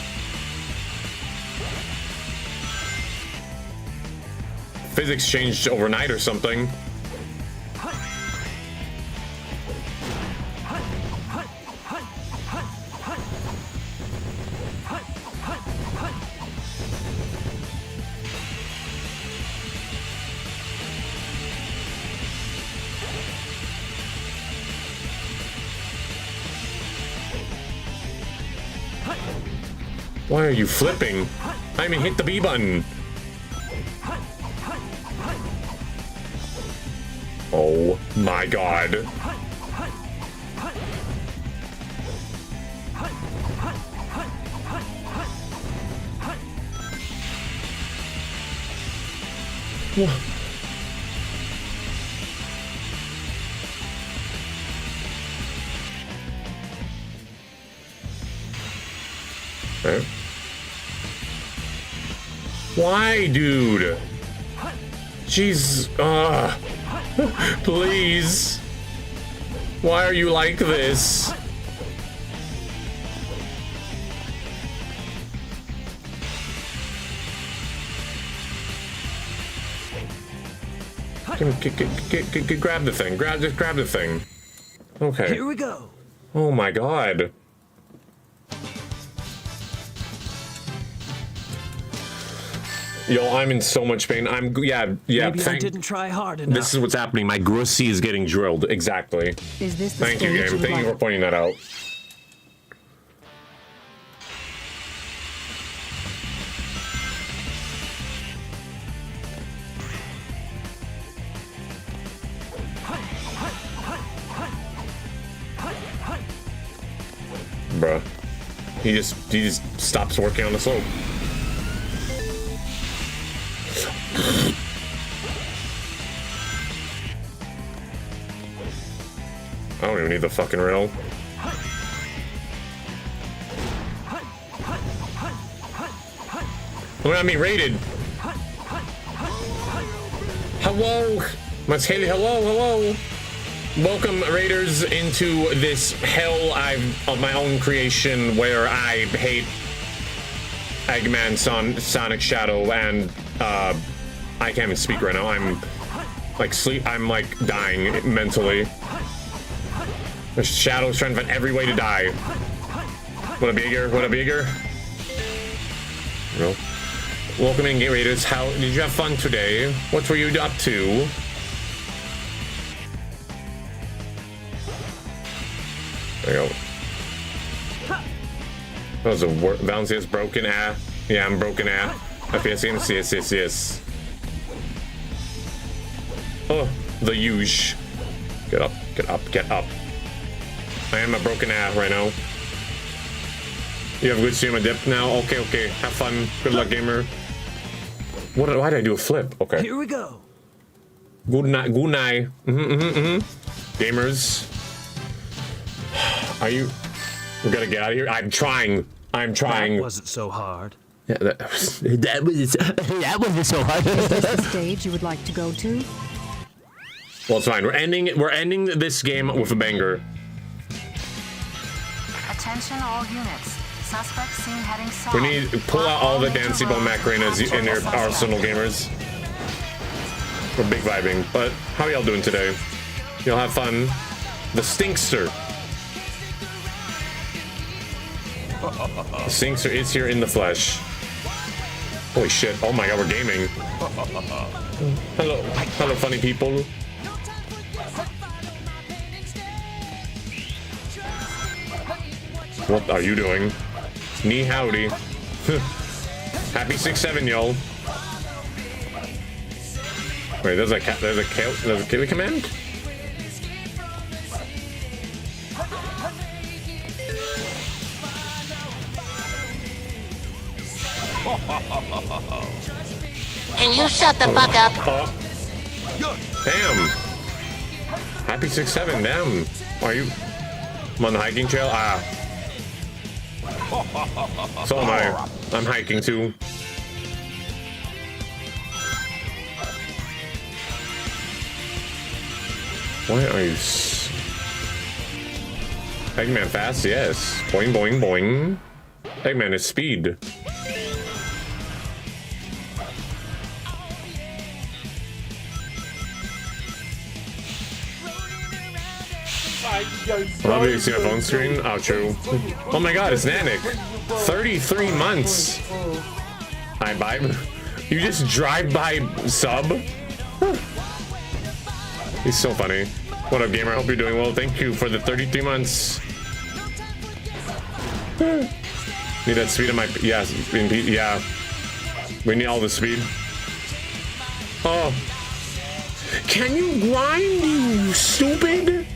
Physics changed overnight or something. Why are you flipping? I mean, hit the B button. Oh my God. Okay. Why, dude? Jeez, please. Why are you like this? Grab the thing. Just grab the thing. Okay. Here we go. Oh my God. Yo, I'm in so much pain. Yeah. Maybe I didn't try hard enough. This is what's happening. My grussy is getting drilled. Exactly. Is this the Thank you, stage game. Thank you for pointing that out. Bruh. He just stops working on the slope. I don't even need the fucking rail. Look at me raided. Hello. Hello, hello. Welcome, raiders, into this hell of my own creation where I hate Eggman, Sonic Shadow, and I can't even speak right now. I'm like dying mentally. The Shadow's trying to find every way to die. What a bigger, what a bigger. No. Welcome in, raiders. How did you have fun today? What were you up to? There you go. That was the bounciest broken Yeah, I'm broken FPS games, yes. Oh, the huge. Get up. I am a broken ass right now. You have a good stream, a dip now? Okay. Have fun. Good luck, gamer. Why did I do a flip? Okay. Here we go. Good night. Gamers. Are you... We gotta get out of here. I'm trying. That wasn't so hard. Yeah, that wasn't so hard. Is this the stage you would like to go to? Well, it's fine. We're ending this game with a banger. Attention all units. Suspect seen heading south. We need to pull out all the Dancy Bone Macarenas in your arsenal, gamers. We're big vibing, but how y'all doing today? You'll have fun. The Stinkster. The Stinkster is here in the flesh. Holy shit. Oh my god, we're gaming. Hello, funny people. What are you doing? Knee howdy. Happy 6-7, y'all. Wait, there's a kill command? And you shut the fuck up. Damn. Happy 6-7, damn. Are you... I'm on the hiking trail? Ah. So am I. I'm hiking too. Why are you... Eggman fast? Yes. Boing, boing, boing. Eggman is speed. Love you see my phone screen? Oh, true. Oh my god, it's Nanik. 33 months. Hi, bye. You just drive by sub? He's so funny. What up, gamer? I hope you're doing well. Thank you for the 33 months. Need that speed on my... Yeah, yeah. We need all the speed. Oh. Can you grind, you stupid?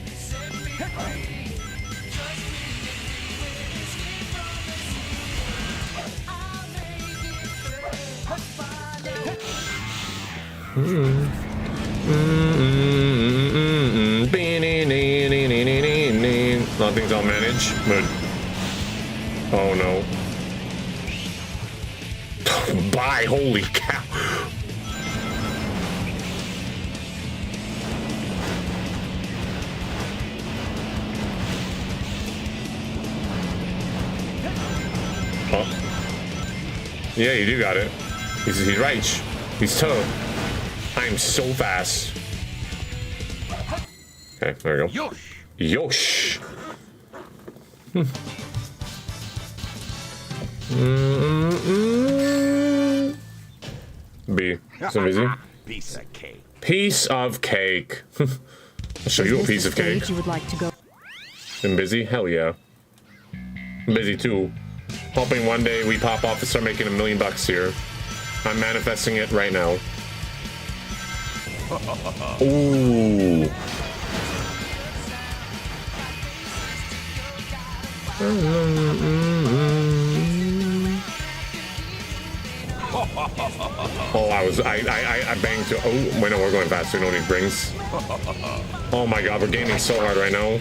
Nothing's all managed, but oh no. Bye, holy cow. Oh. Yeah, you do got it. He's right. He's tough. I'm so fast. Okay, there we go. Yosh. B. So easy. Piece of cake. Piece of cake. I'll show you a piece of cake. You would like to go? I'm busy? Hell yeah. I'm busy too. Hoping one day we pop off and start making $1 million here. I'm manifesting it right now. Ooh. Oh, I banged to... Oh, wait, no, we're going faster. We don't need brings. Oh my god, we're gaming so hard right now.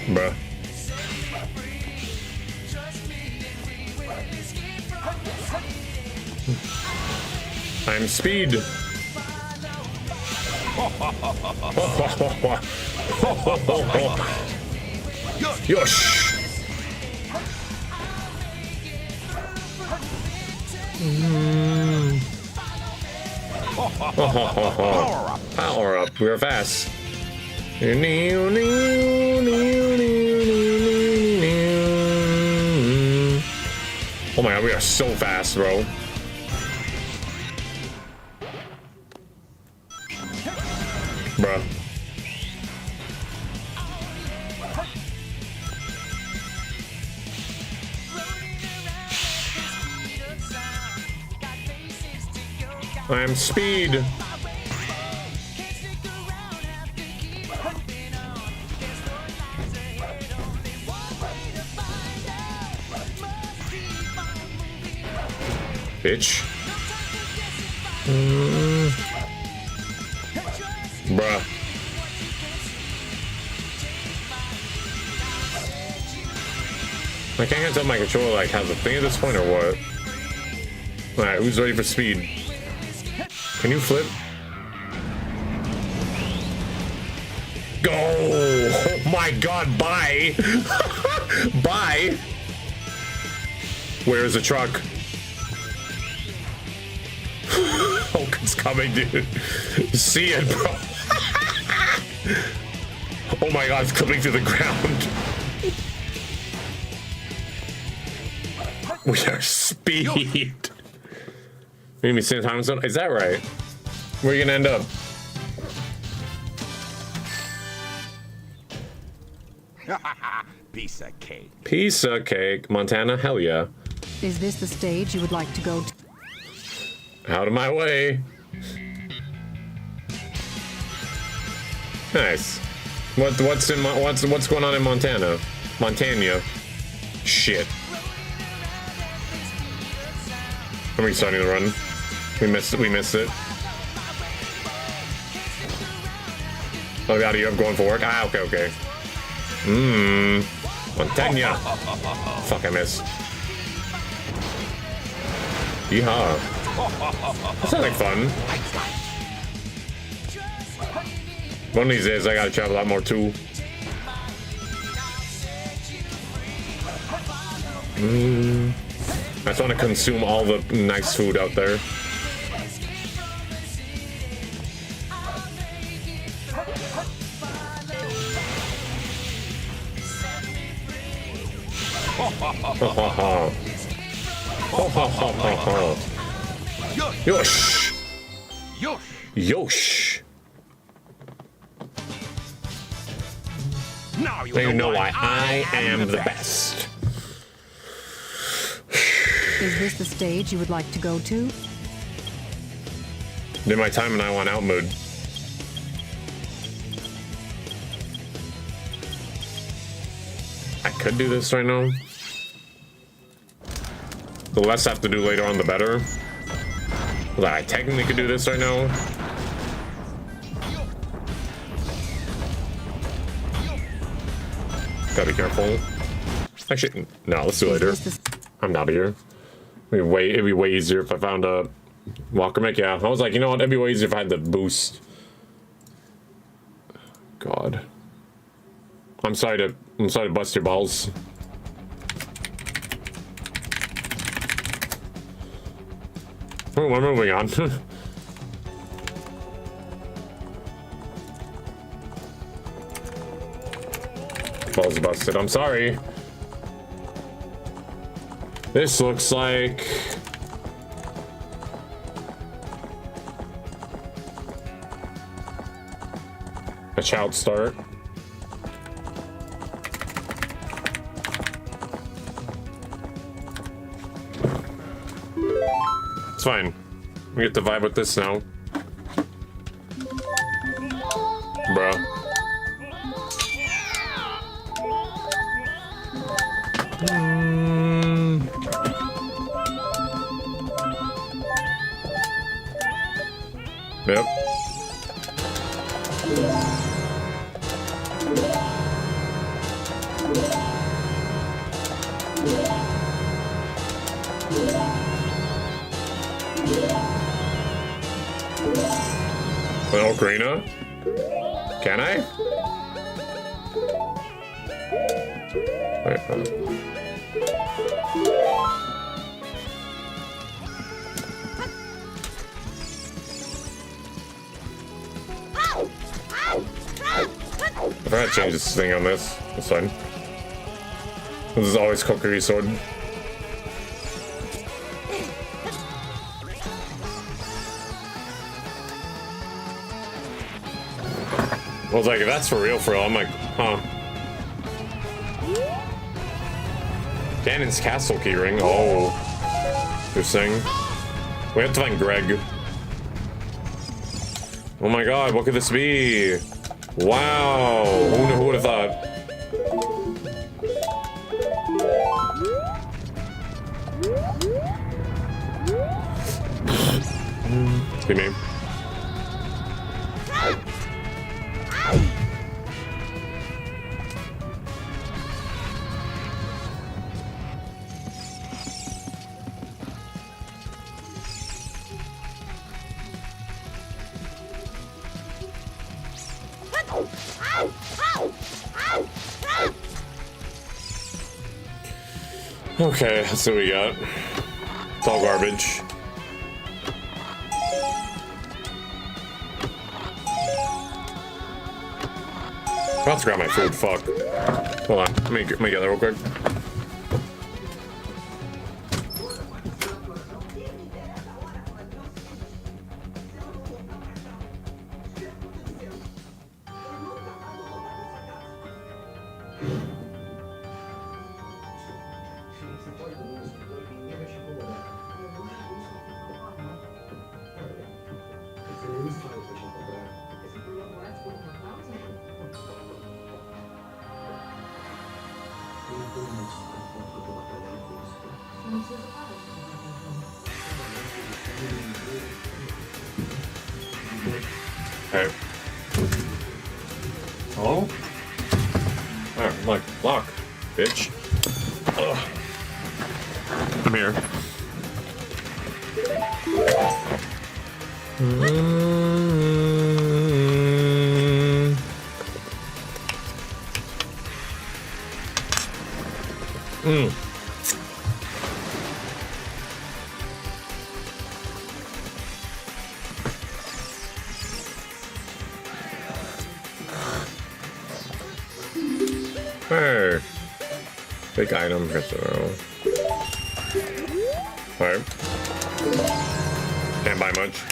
Bruh. I'm speed. Yosh. Power up. We're fast. Oh my god, we are so fast, bro. Bruh. I am speed. Bitch. Bruh. I can't tell my controller like has a thing at this point or what. Alright, who's ready for speed? Can you flip? Go! Oh my god, bye! Bye! Where is the truck? Hulk is coming, dude. See it, bro. Oh my god, it's coming to the ground. We are speed. Maybe same time zone. Is that right? Where are you gonna end up? Piece of cake. Piece of cake. Montana? Hell yeah. Is this the stage you would like to go to? Out of my way. Nice. What's going on in Montana? Montana. Shit. I'm restarting the run. We missed it. Oh, out of here. I'm going for work. Ah, okay. Montana. Fuck, I missed. Yeehaw. That sounds like fun. One of these days, I gotta travel a lot more too. I just want to consume all the nice food out there. Yosh! Yosh! Now you know why I am the best. Is this the stage you would like to go to? Did my time and I want out mood. I could do this right now. The less I have to do later on, the better. But I technically could do this right now. Gotta be careful. Actually, no, let's do it later. I'm out of here. It'd be way easier if I found a walker mech. Yeah, I was like, you know what? It'd be way easier if I had the boost. God. I'm sorry to bust your balls. Oh, we're moving on. Balls busted. I'm sorry. This looks like a child start. It's fine. We get the vibe with this now. Bruh. Yep. An ocarina? Can I? Wait, I forgot to change this thing on this. That's fine. This is always Kokiri sword. I was like, if that's for real, I'm like, huh. Ganon's castle keyring. Oh. Interesting. We have to find Greg. Oh my god, what could this be? Wow. Who would have thought? Excuse me. Okay, let's see what we got. It's all garbage. I'm about to grab my food, fuck. Hold on, let me get that real quick. Hey. Hello? Oh, like, lock, bitch. Ugh. Come here. Hey. Big item. Alright. Can't buy much.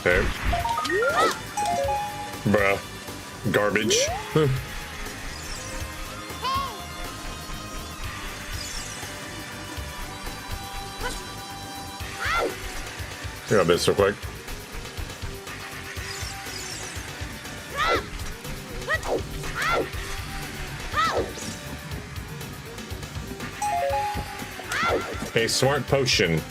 Okay. Bruh. Garbage. Grab this real quick. A smart potion.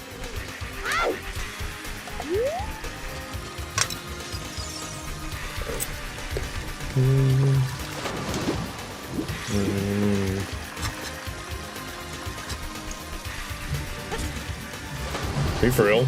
Are you for real?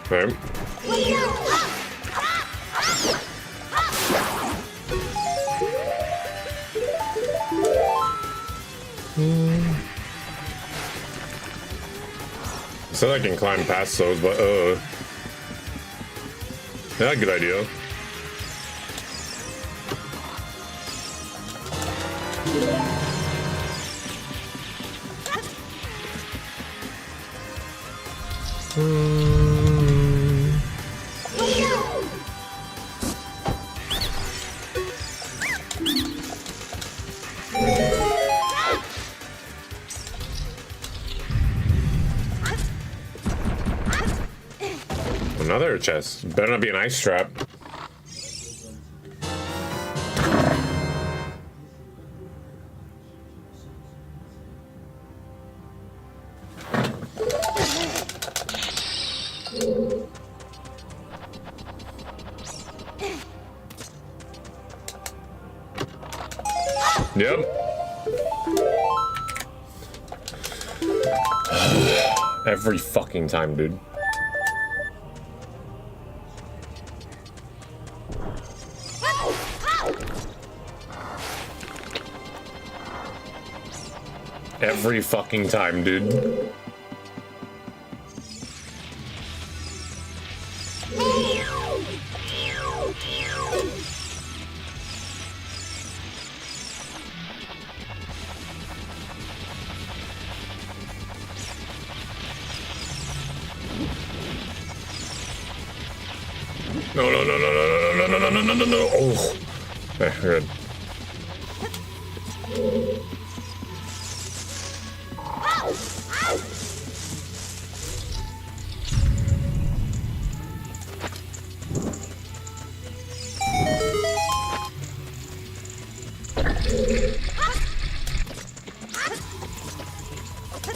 Okay. So I can climb past those, but yeah, good idea. Another chest. Better not be an ice trap. Yep. Every fucking time, dude. Every fucking time, dude. No, no, no, no, no, no, no, no, no, no, no, no. Oh. Okay, good.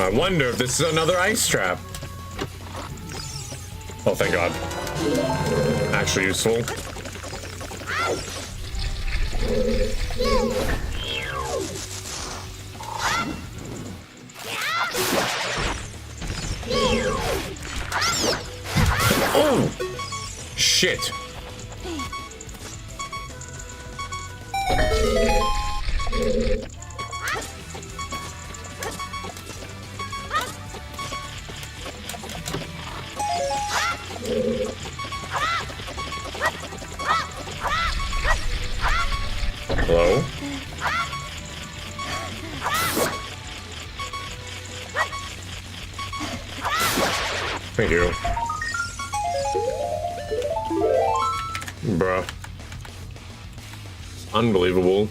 I wonder if this is another ice trap. Oh, thank God. Actually useful. Oh! Shit. Hello? Thank you. Bruh. Unbelievable.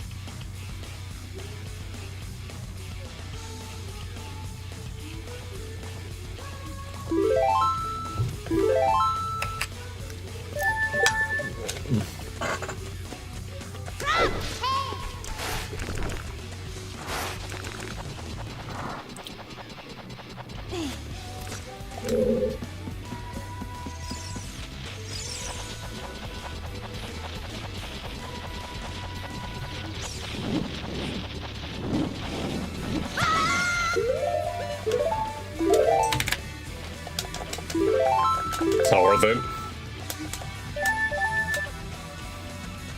It's not worth it.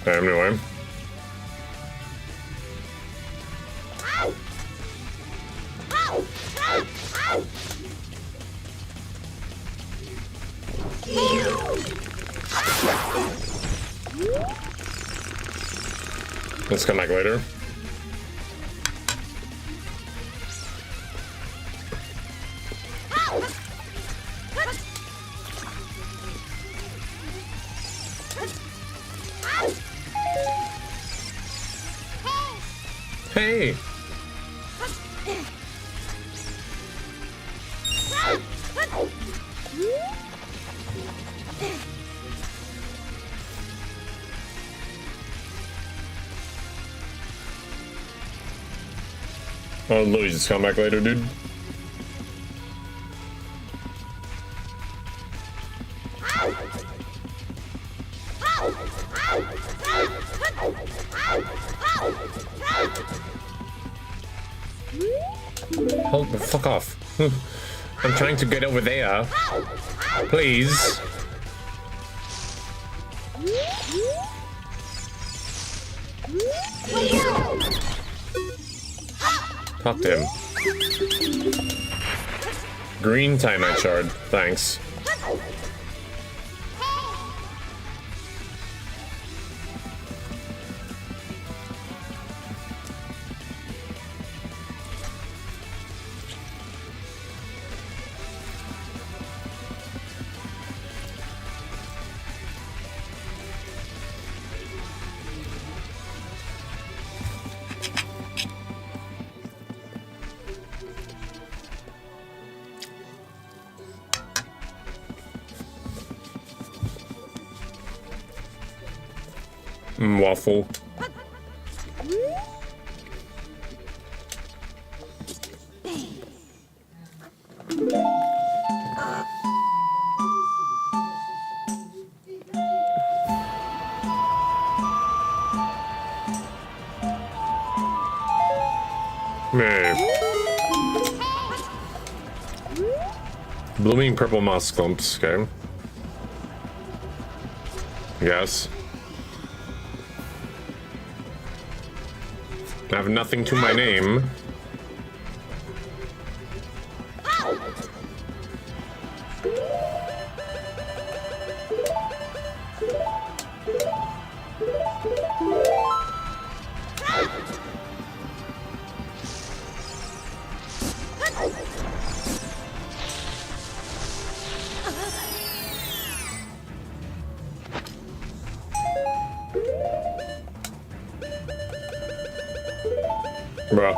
Anyway. Let's come back later. Hey! Oh, Louis, just come back later, dude. Oh, fuck off. I'm trying to get over there. Please. Talk to him. Green Titanite shard. Thanks. Waffle. Blooming purple moss clumps, okay. Yes. I have nothing to my name. Bro.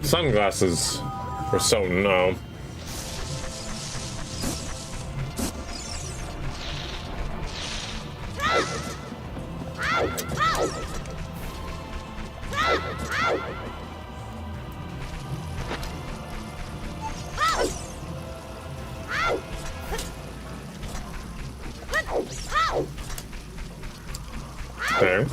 Sunglasses or so no. There.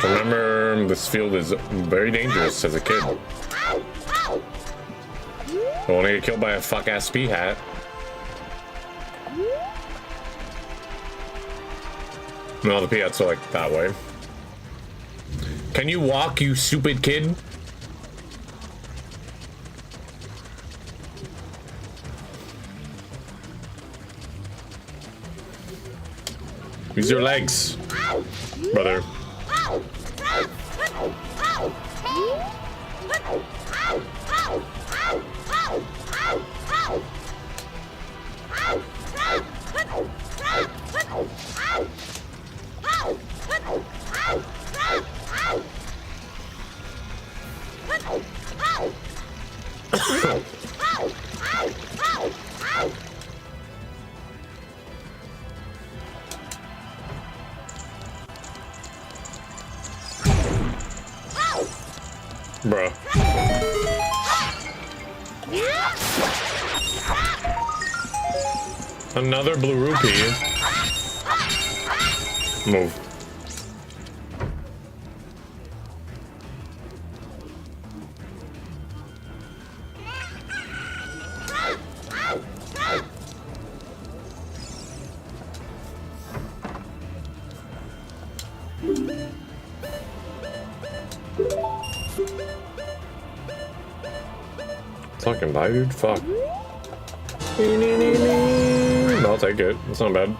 Remember, this field is very dangerous as a kid. Don't want to get killed by a fuck-ass speed hat. No, the P-hats are like that way. Can you walk, you stupid kid? Use your legs, brother. Bruh. Another blue rupee. Move. Fucking die, dude. Fuck. I'll take it. It's not bad.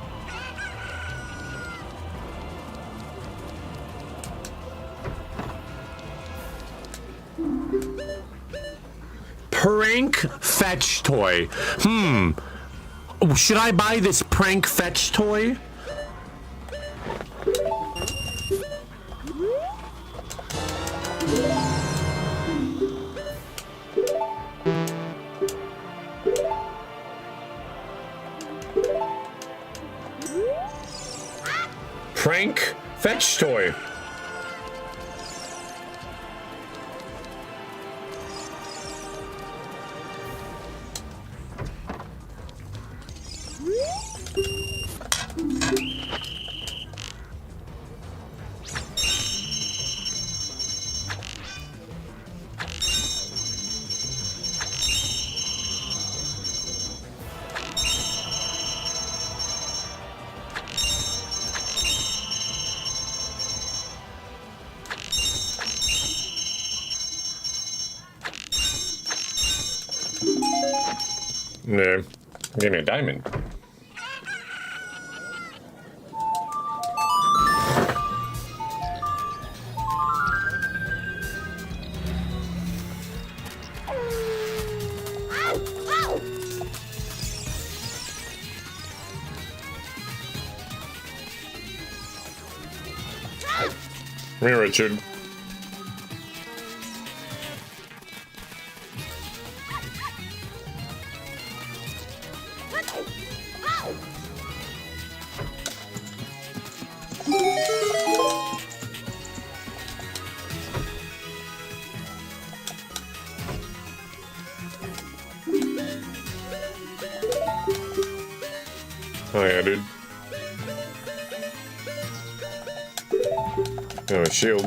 Prank fetch toy. Should I buy this prank fetch toy? Prank fetch toy. No, give me a diamond. Come here, Richard. Oh yeah, dude. Oh, a shield.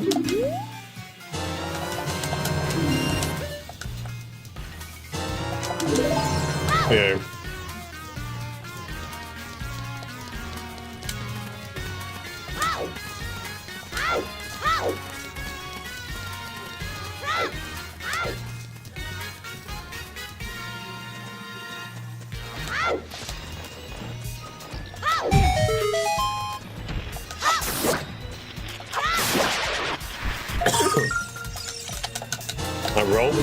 Yeah. A rope?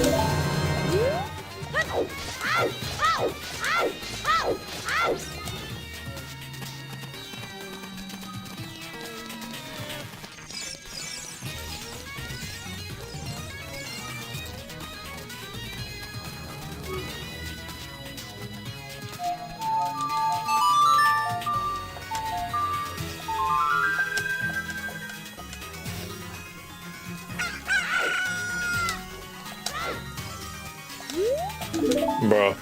Bruh.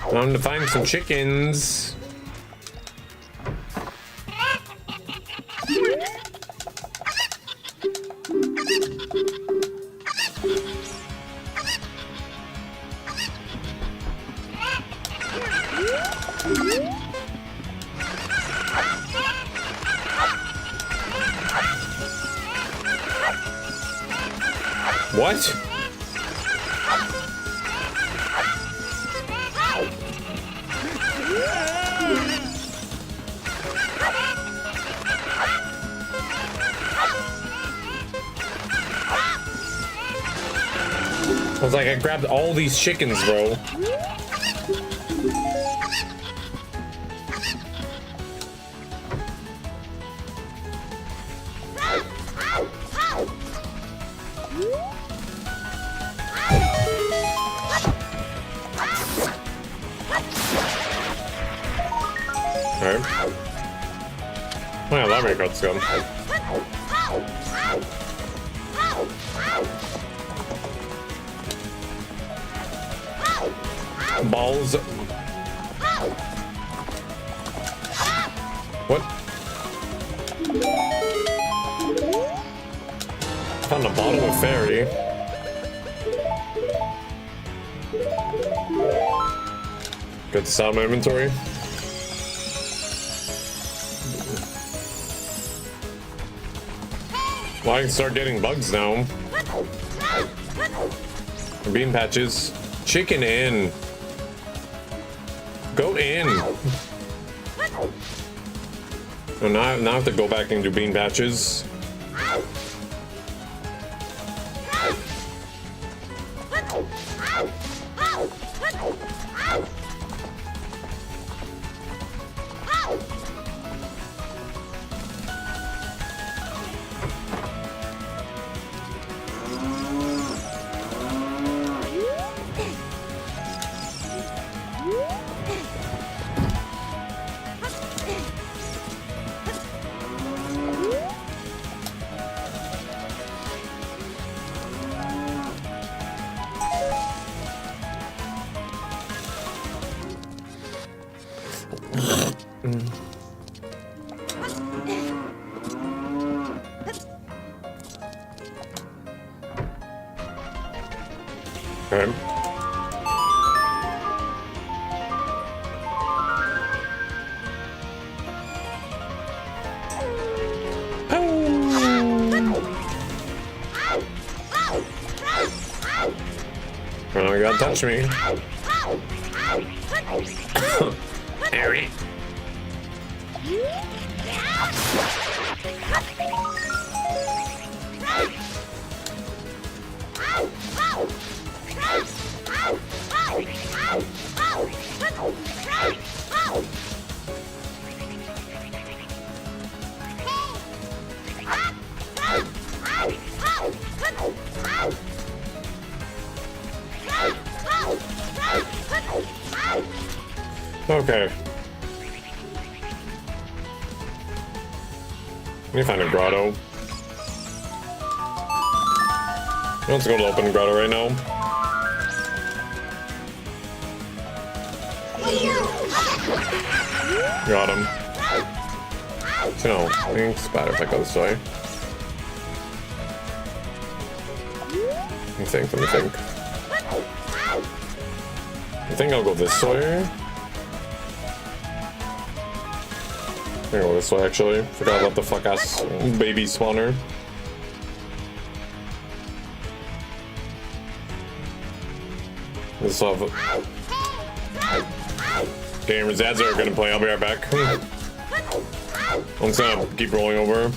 Time to find some chickens. What? I was like, I grabbed all these chickens, bro. Alright. Oh yeah, that got scum. Balls. What? Found a bottle of fairy. Good to start my inventory. Well, I can start getting bugs now. Bean patches. Chicken in. Go in. Oh, now I have to go back and do bean patches. Okay. Oh, you gotta touch me. Harry. Okay. Let me find a grotto. Let's go to the open grotto right now. Got him. So, I think it's better if I go this way. Let me think. I think I'll go this way. I'm gonna go this way, actually. Forgot about the fuck-ass baby spawner. This have... Gamers, ads are gonna play. I'll be right back. I'm just gonna keep rolling over.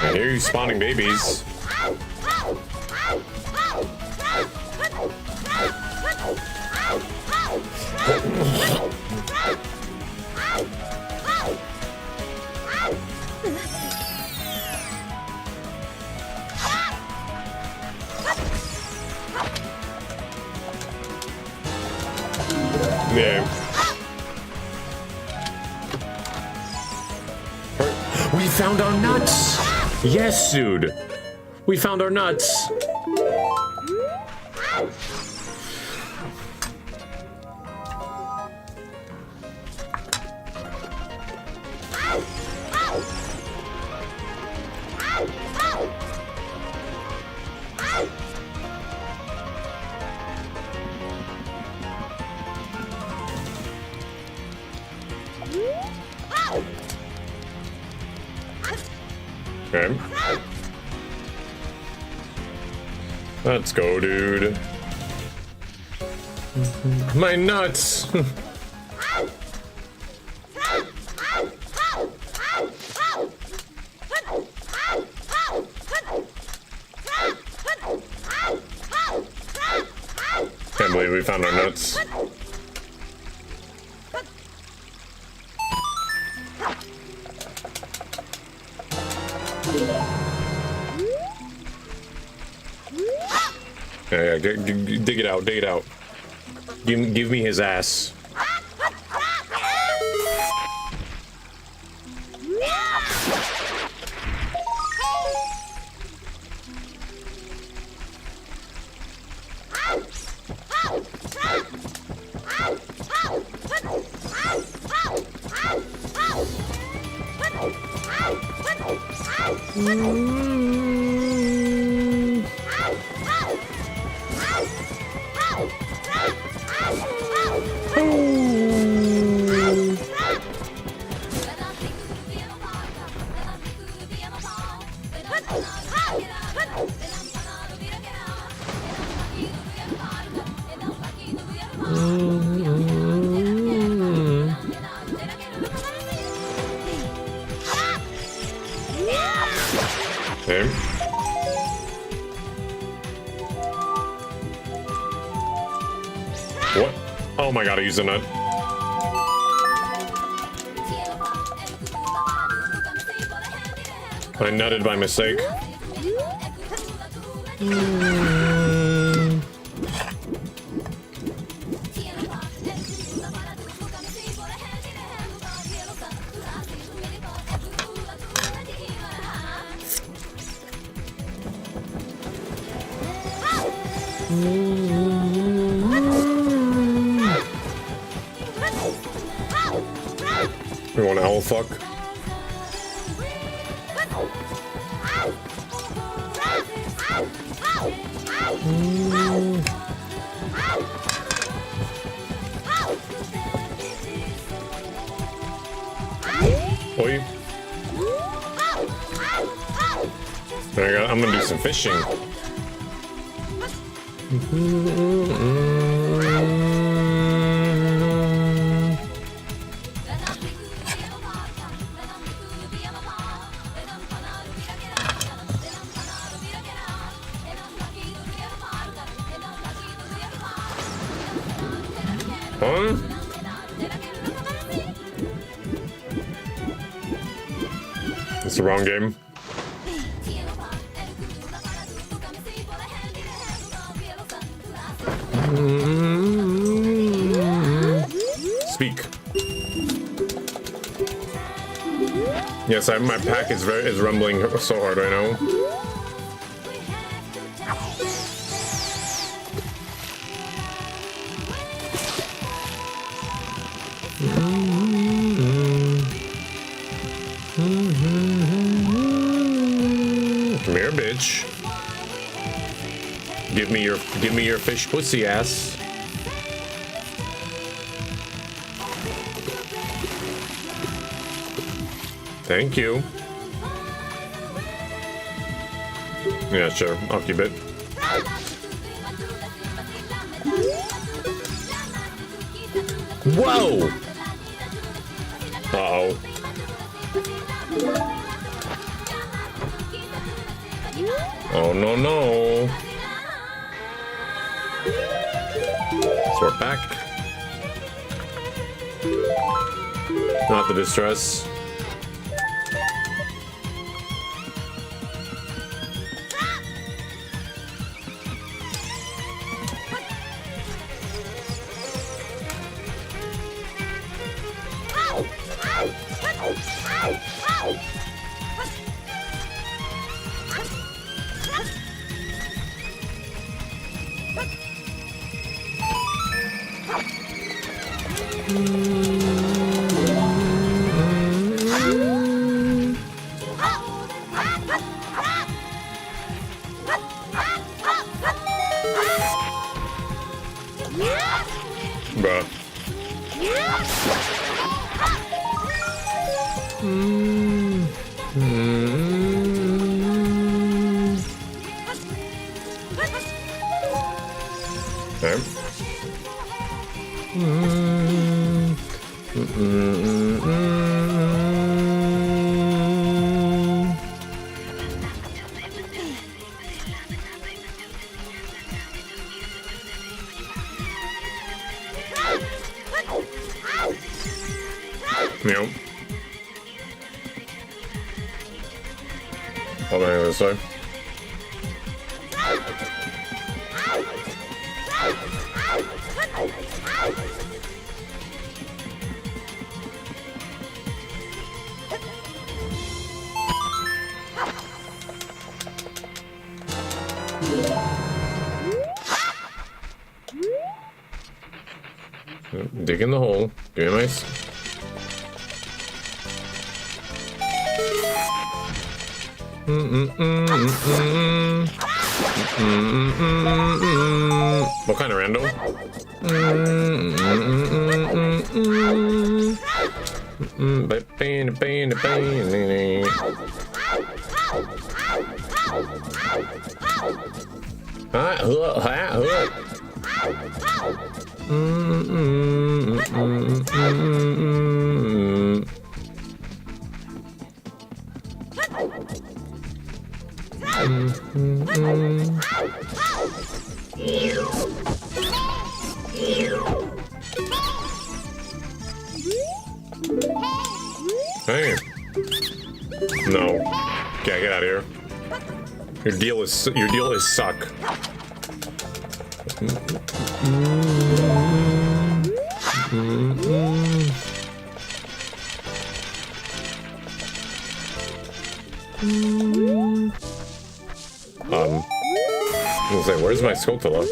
I hear you spawning babies. Yeah. We found our nuts! Yes, dude! We found our nuts! Okay. Let's go, dude. My nuts! Can't believe we found our nuts. Yeah, dig it out, dig it out. Give me his ass. Okay. What? Oh my god, I used a nut. I nutted by mistake. You want owl fuck? Oi. I'm gonna do some fishing. Huh? It's the wrong game. Speak. Yes, my pack is rumbling so hard right now. Come here, bitch. Give me your fish pussy ass. Thank you. Yeah, sure. I'll keep it. Whoa! Uh-oh. Oh, no, no. So we're back. Not the distress. Bruh. Okay. Yep. Hold on this way. Dig in the hole. Give me a nice. What kind of rando? Hey. No. Okay, get out of here. Your deal is suck. I was like, where's my Scotilla?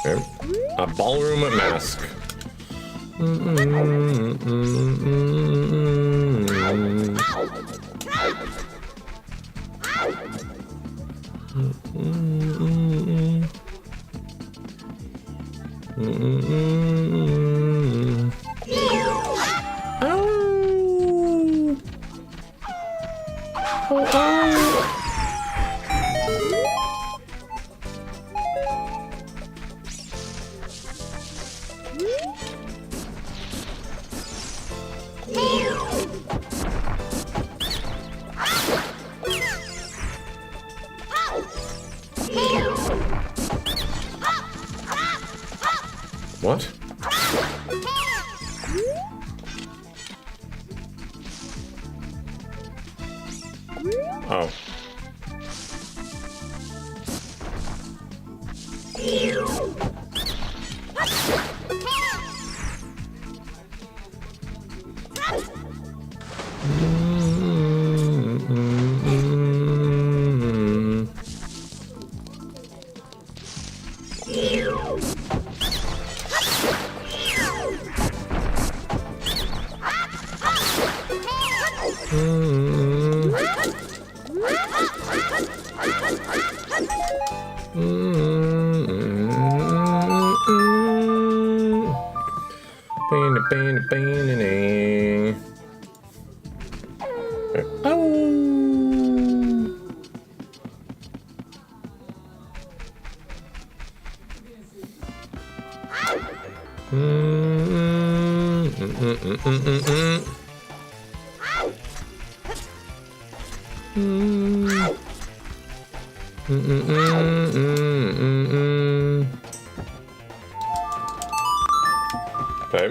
Okay. A ballroom mask. Oh. Okay.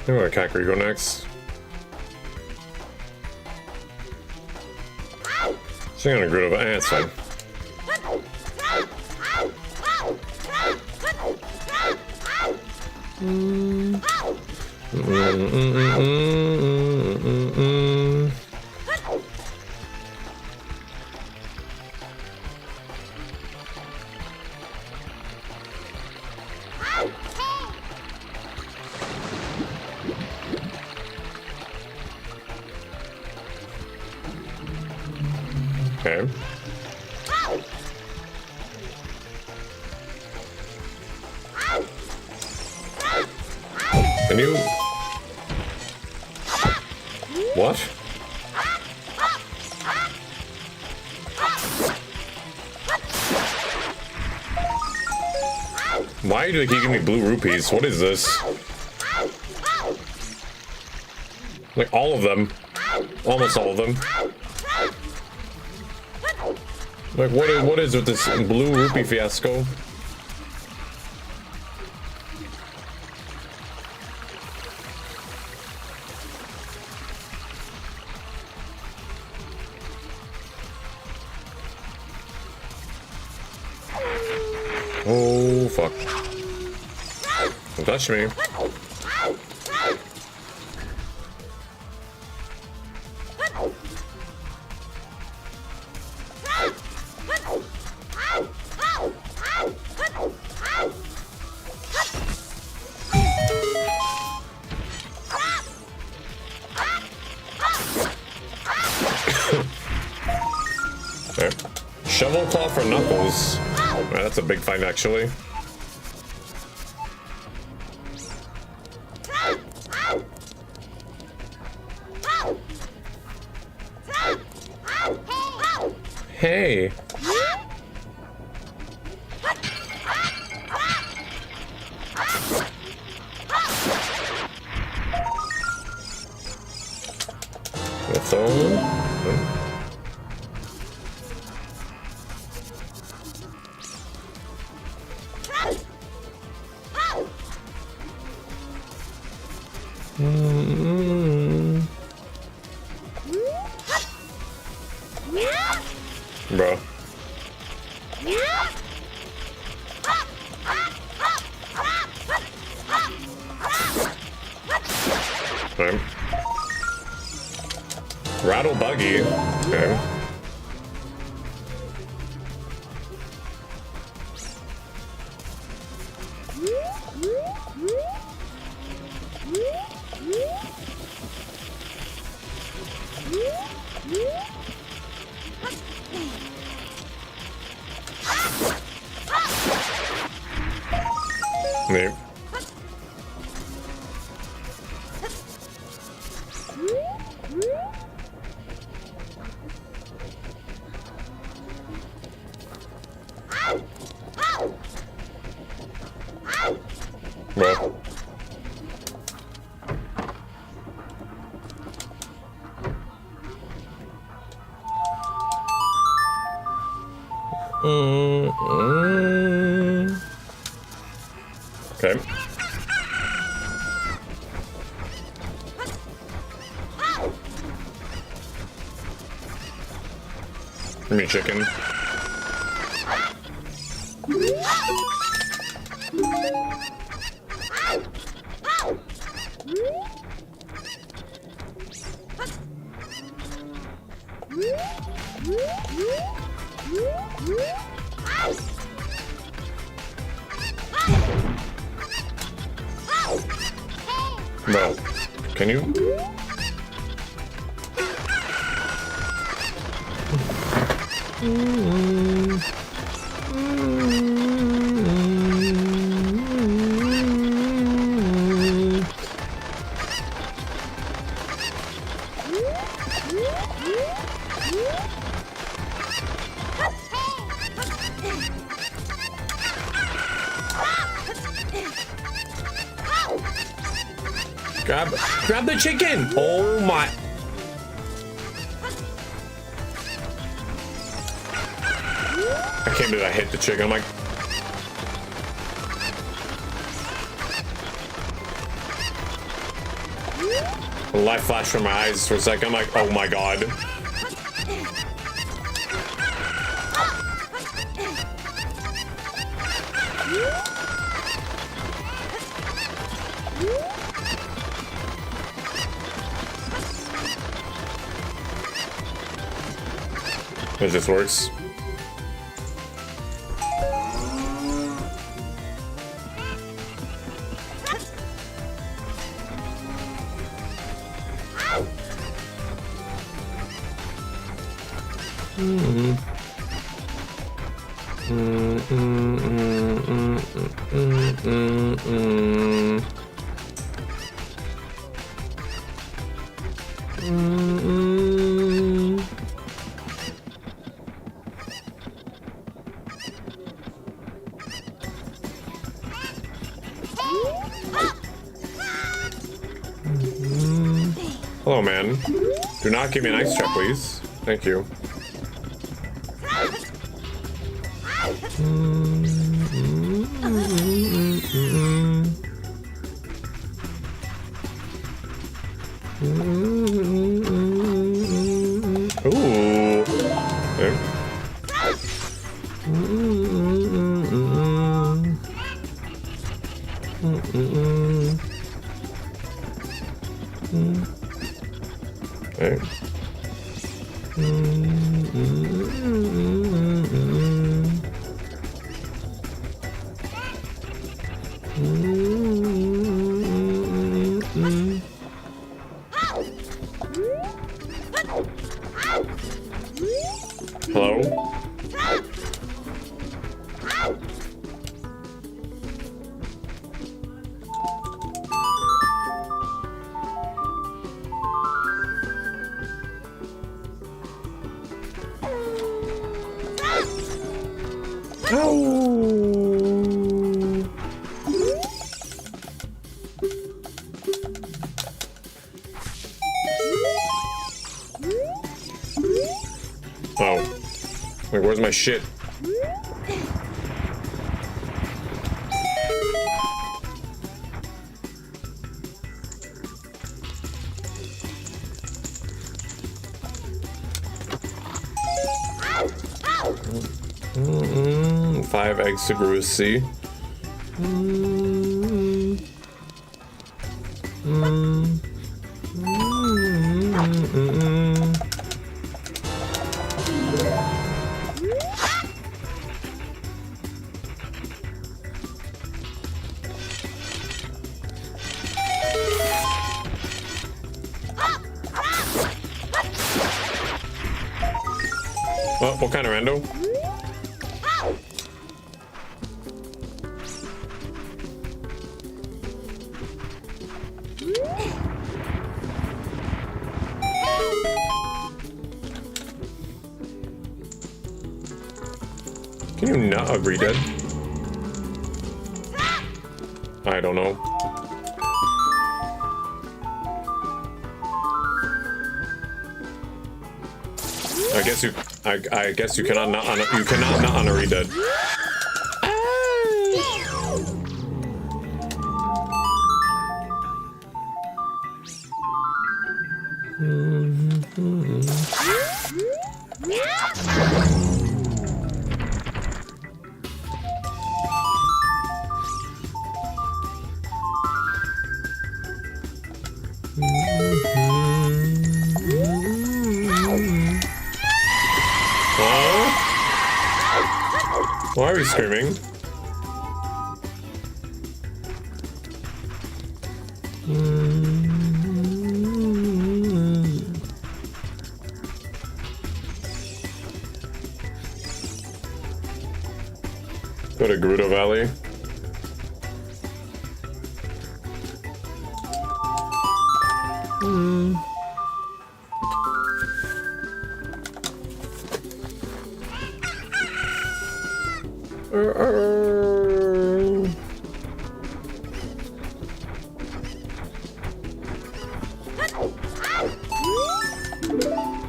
Where can Kakri go next? She's gonna groove it. It's fine. Okay. Can you... What? Why do they keep giving me blue rupees? What is this? Like all of them. Almost all of them. Like what is with this blue rupee fiasco? Oh fuck. Don't touch me. Okay. Shovel claw for Knuckles. Right, that's a big fight, actually. Hey. That's all. Bro. Okay. Rattle buggy. Okay. Neat. Bro. Okay. Give me a chicken. Bro, can you? Grab the chicken! Oh my! I can't believe I hit the chicken. I'm like, a light flashed from my eyes for a second. I'm like, oh my god. If this works. Hello, man. Do not give me an ice trap, please. Thank you. Ooh. Okay. Okay. Hello? Oh. Like, where's my shit? Five eggs to Grucy. Well, what kind of rando? Can you not agree, dead? I don't know. I guess you cannot not honor Redead. Why are we screaming? Go to Gerudo Valley.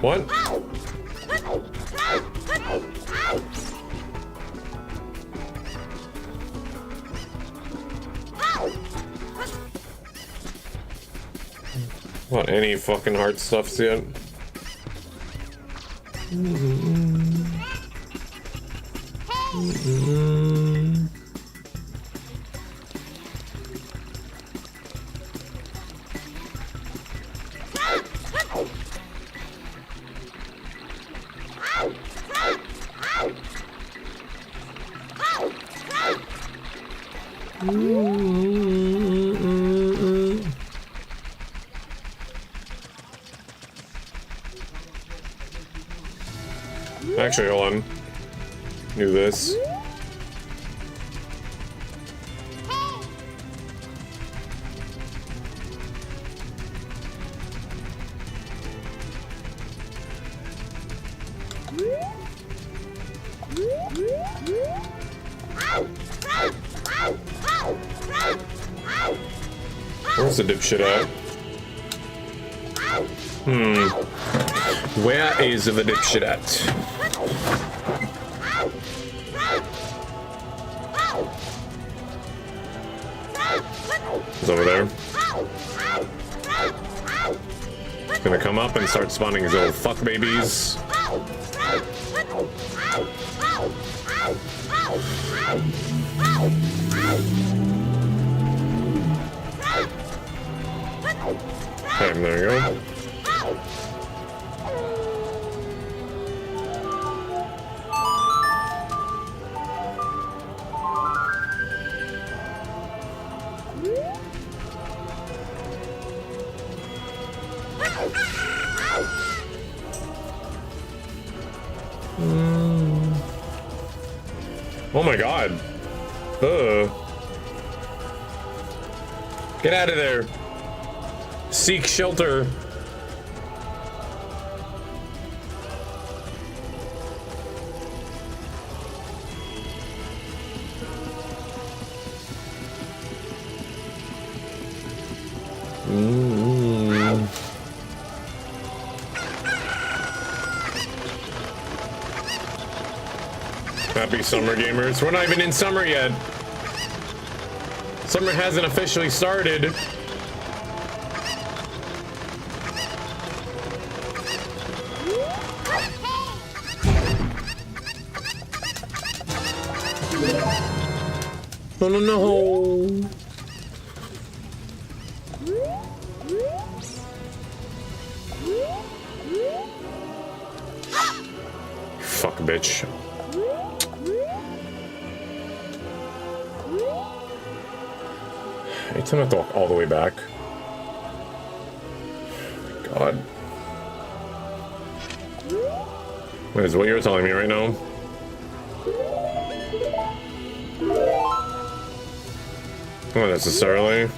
What? What, any fucking hard stuffs yet? Actually, hold on. Do this. Where's the dipshit at? Where is the dipshit at? It's over there. He's gonna come up and start spawning his little fuck babies. Okay, there you go. Oh my god. Get out of there. Seek shelter. Happy summer, gamers. We're not even in summer yet. Summer hasn't officially started. No, no, no. Fuck, bitch. Anytime I have to walk all the way back. God. What is what you're telling me right now? Not necessarily.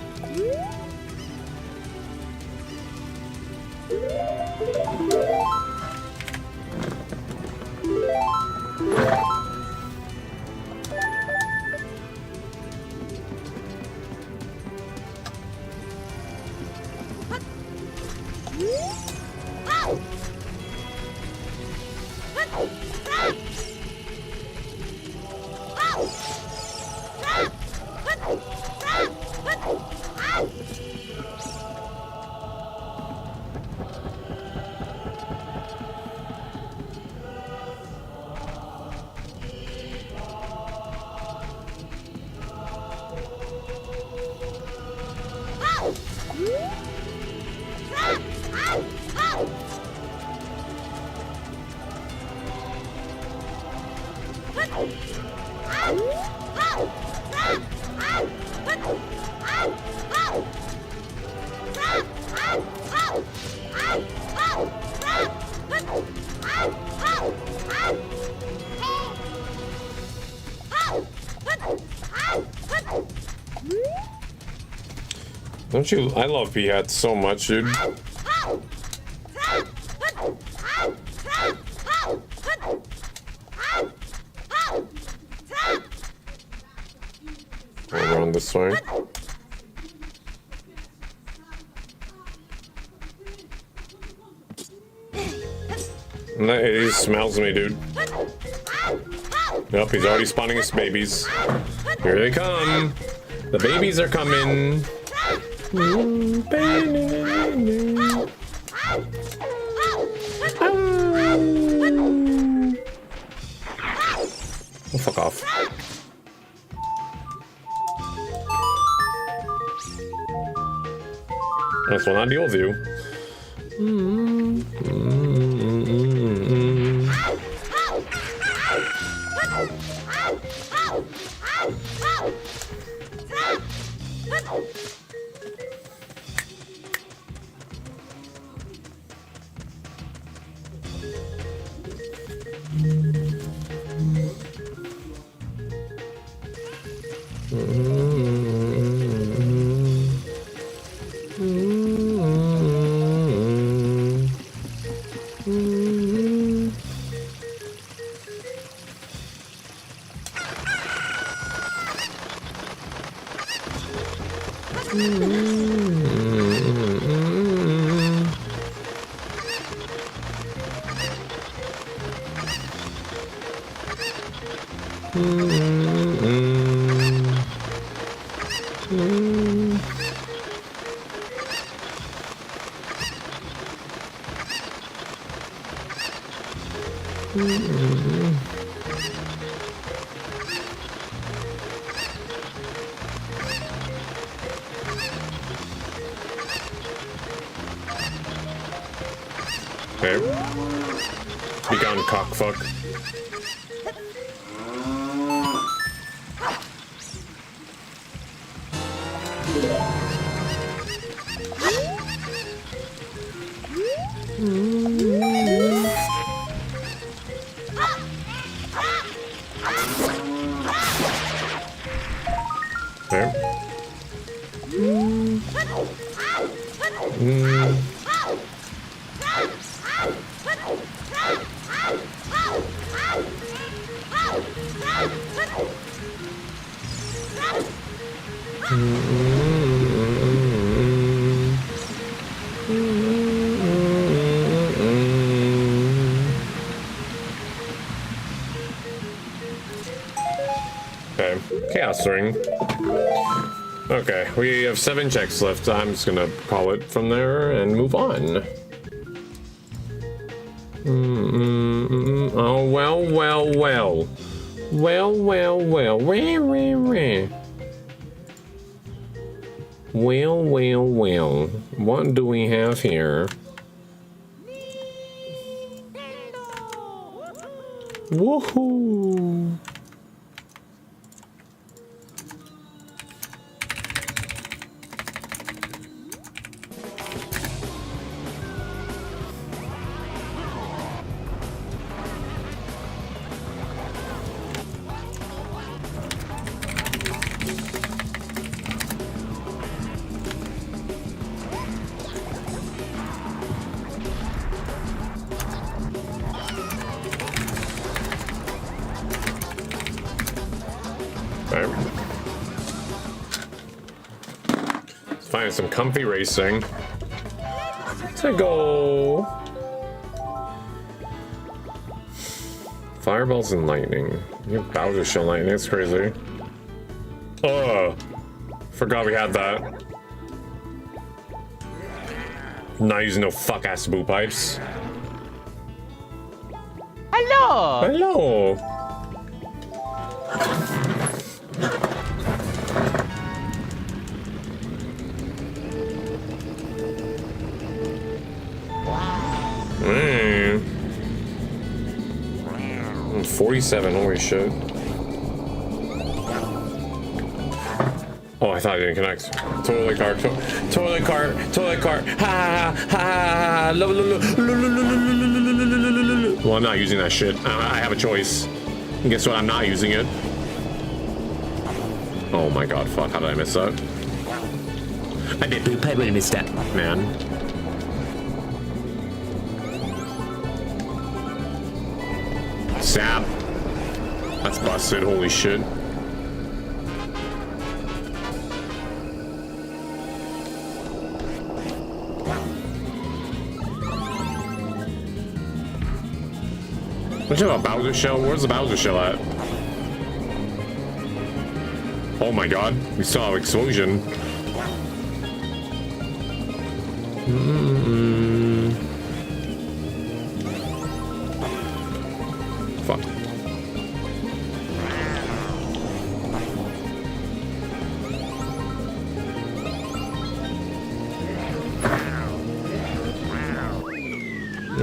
Don't you? I love P-hats so much, dude. Go around this way. He smells me, dude. Nope, he's already spawning his babies. Here they come. The babies are coming. Oh, fuck off. I just will not deal with you. Okay. Be gone, cockfuck. Okay, chaos ring. Okay, we have 7 checks left. I'm just gonna call it from there and move on. Oh, well. Well. What do we have here? Woohoo! Let's find some comfy racing to go. Fireballs and lightning. You have Bowser Shell lightning, it's crazy. Oh, forgot we had that. Not using no fuck ass boo pipes. Hello. Hello. Man. 47, holy shit. Oh, I thought I didn't connect. Toilet cart, toilet cart, toilet cart. Ha ha ha ha. Well, I'm not using that shit. I have a choice. And guess what? I'm not using it. Oh my god, fuck. How did I miss that? I did poop. I would have missed that, man. Sap. That's busted. Holy shit. What you have a Bowser Shell? Where's the Bowser Shell at? Oh my god, we saw an explosion. Fuck.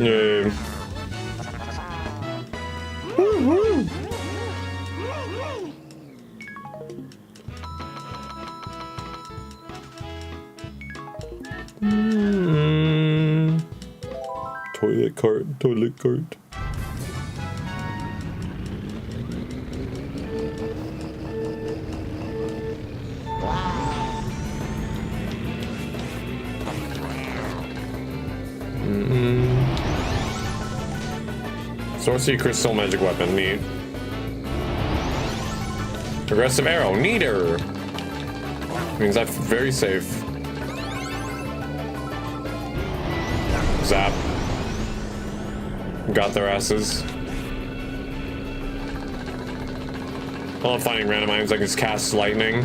Yeah. Toilet cart, toilet cart. Sorcery crystal magic weapon, neat. Aggressive arrow, neater. Means I'm very safe. Zap. Got their asses. While I'm finding random items, I can just cast lightning.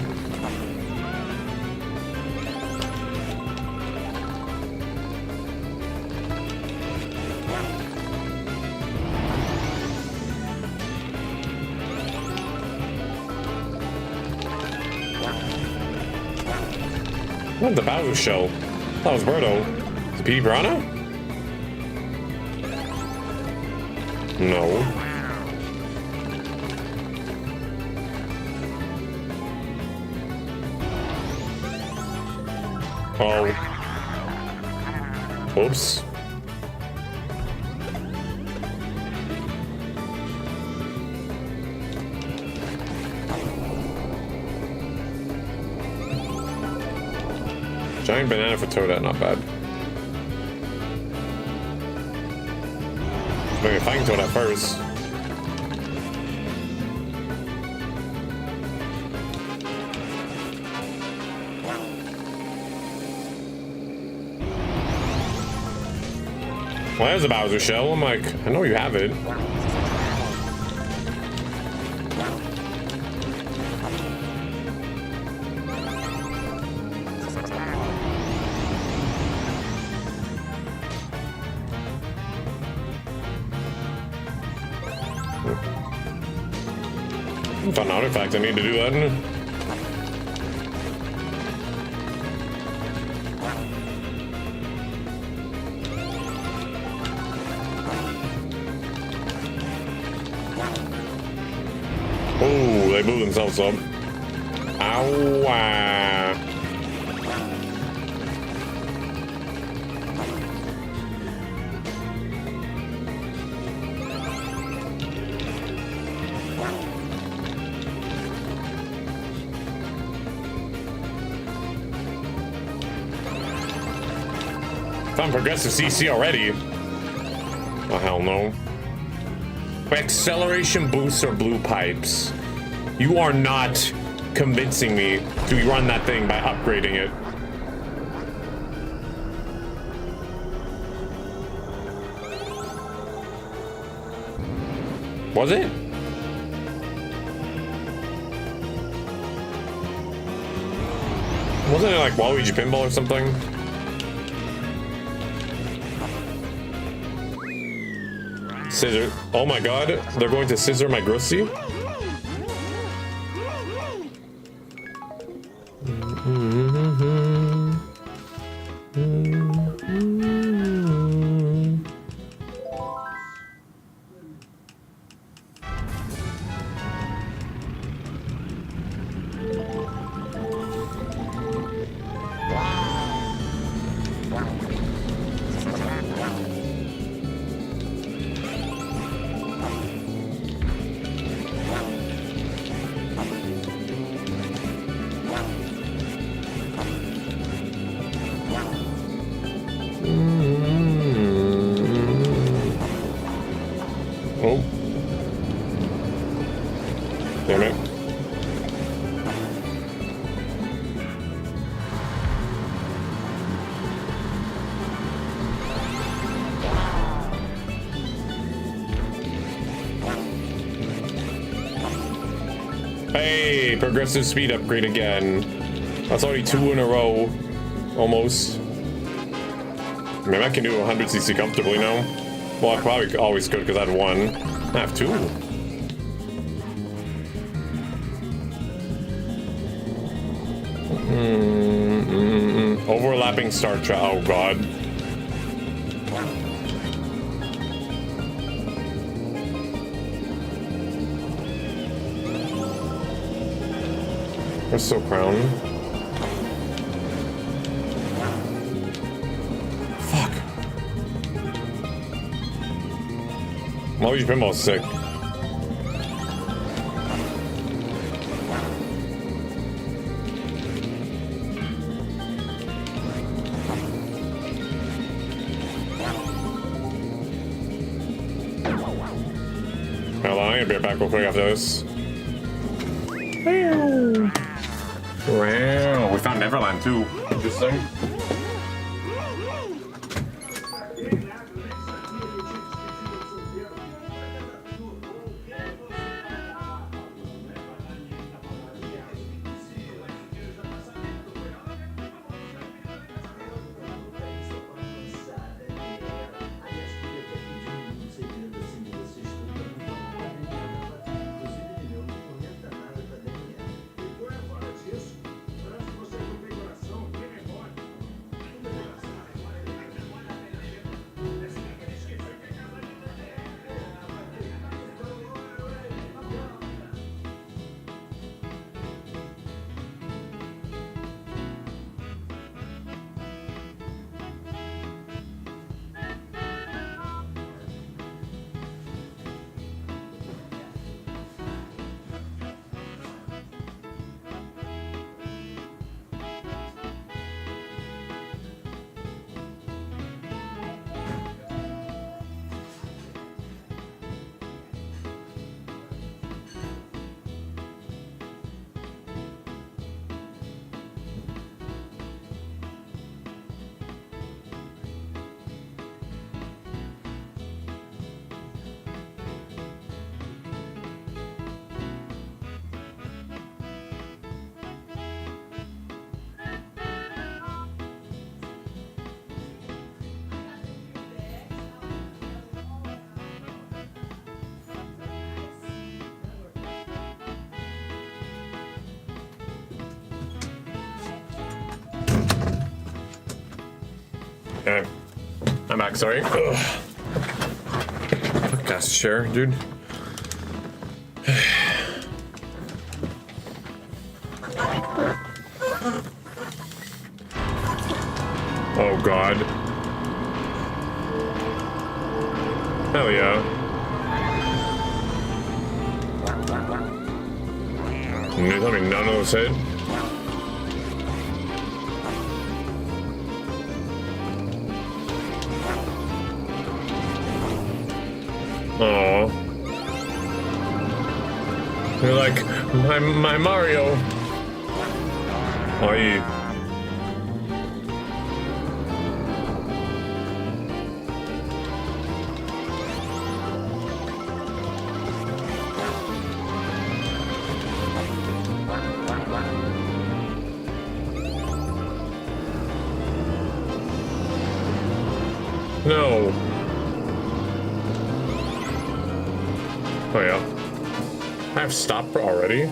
What the Bowser Shell? That was Birdo. Is it Petey Piranha? No. Oh. Oops. Giant banana for Toadette, not bad. Maybe if I can Toadette first. Well, there's a Bowser Shell. I'm like, I know you have it. Found an artifact. I need to do that. Oh, they blew themselves up. Ow. Found progressive CC already. Oh, hell no. Acceleration boosts or blue pipes. You are not convincing me to run that thing by upgrading it. Was it? Wasn't it like Waluigi Pinball or something? Scissor. Oh my god, they're going to scissor my grossy? Oh. Damn it. Hey, progressive speed upgrade again. That's already 2 in a row. Almost. I mean, I can do 100cc comfortably now. Well, I probably always could because I had 1. I have 2. Overlapping start track. Oh god. We're so crown. Fuck. Waluigi Pinball's sick. Hold on, I'm gonna be back real quick after this. Wow, we found Neverland too. Interesting. Okay. I'm back, sorry. Podcast share, dude. Oh god. Hell yeah. And you tell me none of those hit? Oh, you're like my Mario. Aye. No. Oh yeah. I have stopper already.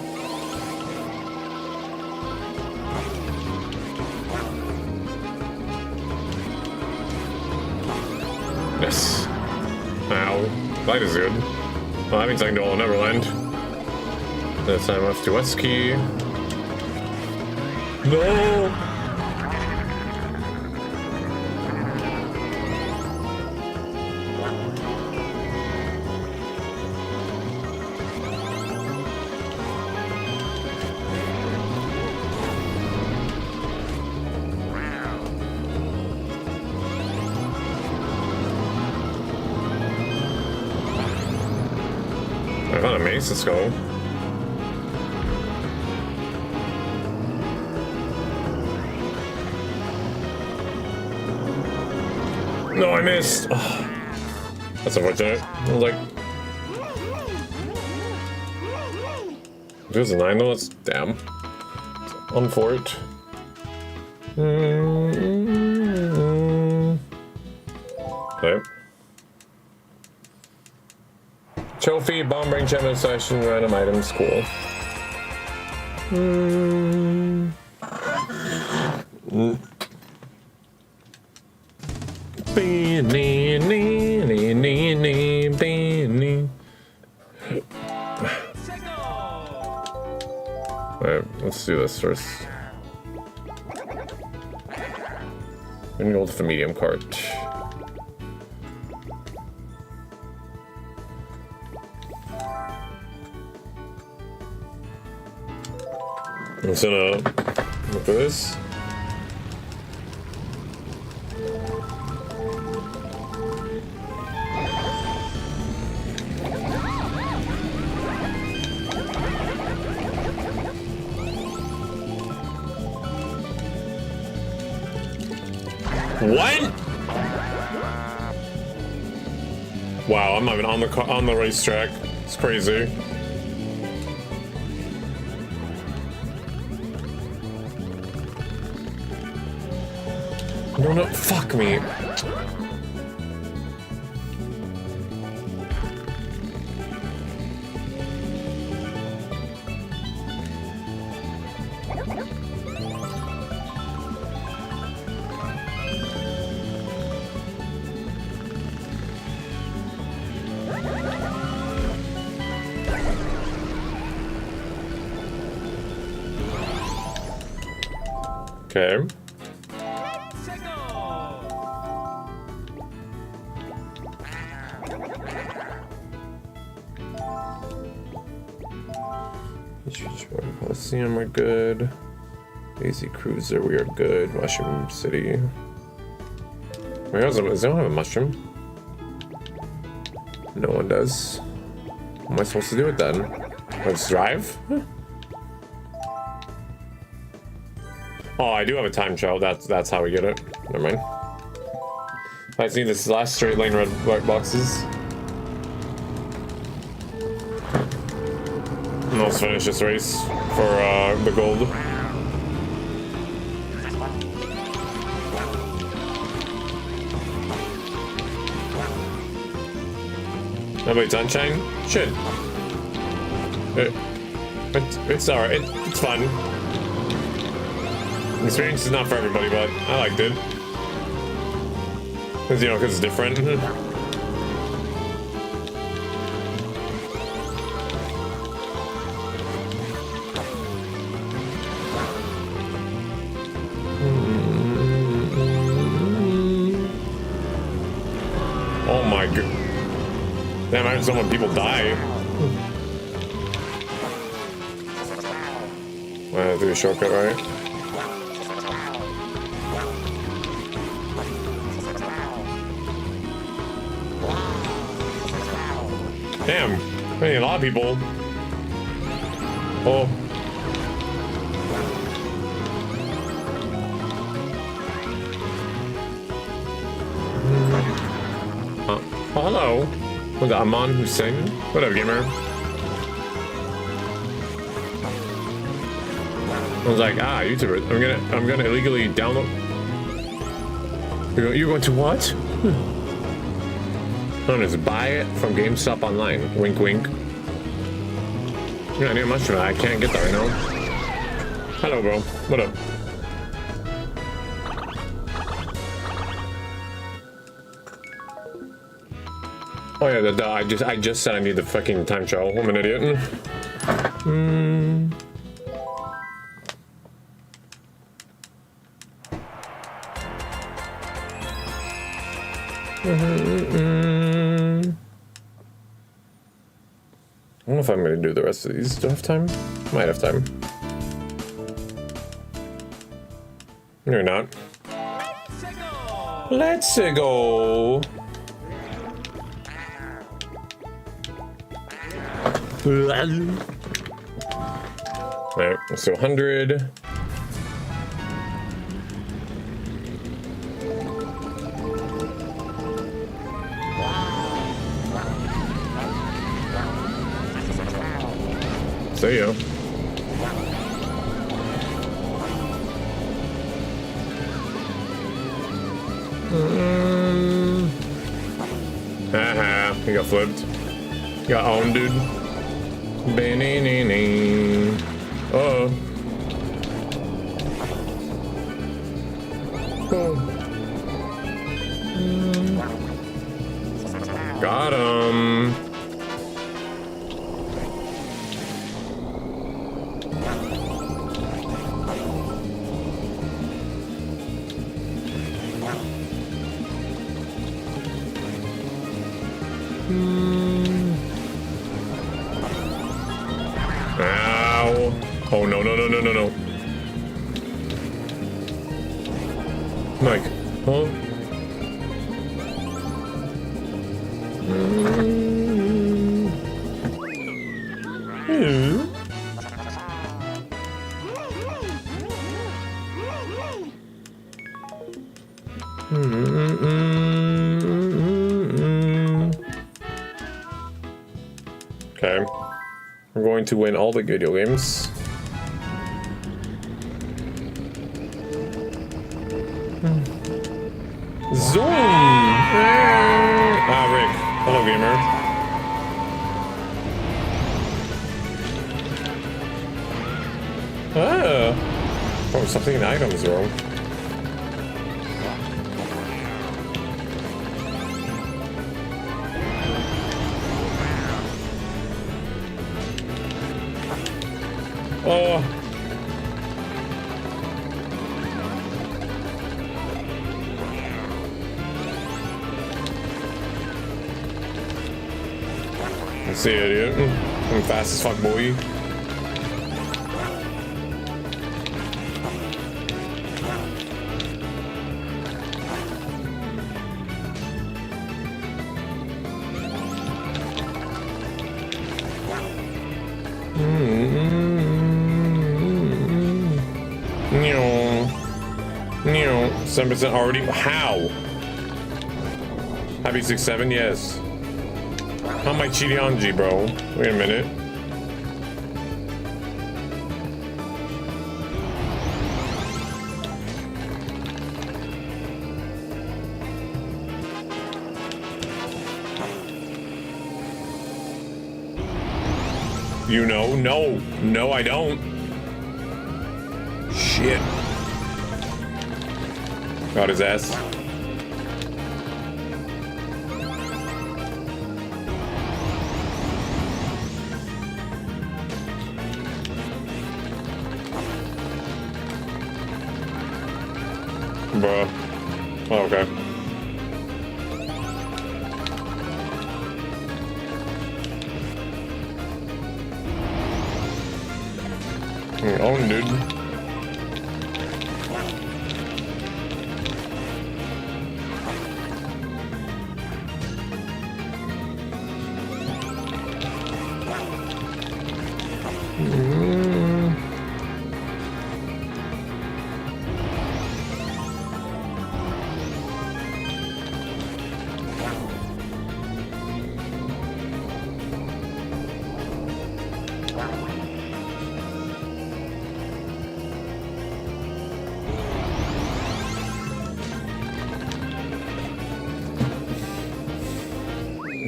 Yes. Ow. Light is good. Well, that means I can do all Neverland. This time off to West Key. No! I found a mace, let's go. No, I missed. Oh, that's unfortunate. I was like, there's a 9 though. That's damn. On for it. Okay. Trophy, bomb range, champion session, random items, cool. Alright, let's do this first. I'm gonna go with the medium cart. I'm just gonna look at this. What? Wow, I'm not even on the racetrack. It's crazy. No, fuck me. Okay. Coliseum, we're good. Daisy Cruiser, we are good. Mushroom City. Where else? Does anyone have a mushroom? No one does. What am I supposed to do with that? Let's drive? Oh, I do have a time trial. That's how we get it. Never mind. I just need this last straight lane red boxes. And let's finish this race for the gold. Nobody sunshine? Shit. It's alright. It's fun. The experience is not for everybody, but I liked it. Because, you know, because it's different. Oh my god. Damn, I heard so many people die. I have to do a shortcut, right? Damn, I need a lot of people. Oh. Oh, hello. Was that Aman Hussein? What up, gamer? I was like, YouTuber. I'm gonna illegally download. You're going to what? No, just buy it from GameStop online. Wink, wink. Yeah, I need a mushroom. I can't get that right now. Hello, bro. What up? Oh yeah, I just said I need the fucking time travel. I'm an idiot. I don't know if I'm gonna do the rest of these. Do I have time? Might have time. No, you're not. Let's go. Alright, let's do 100. See ya. Haha, he got flipped. He got owned, dude. Ba-nee-nee-nee. Uh-oh. Got him. Ow. Oh, no, no, no, no, no, no. Mike. Huh? Okay. I'm going to win all the video games. Zoom! Ah, Rick. Hello, gamer. Ah! Oh, something in items wrong. Oh. I see it, dude. I'm fast as fuck, boy. No. 7% already. How? Happy 6-7, yes. How am I cheating on G, bro? Wait a minute. You know? No. No, I don't. Shit. Got his ass. Bruh. Oh, okay. Oh, dude.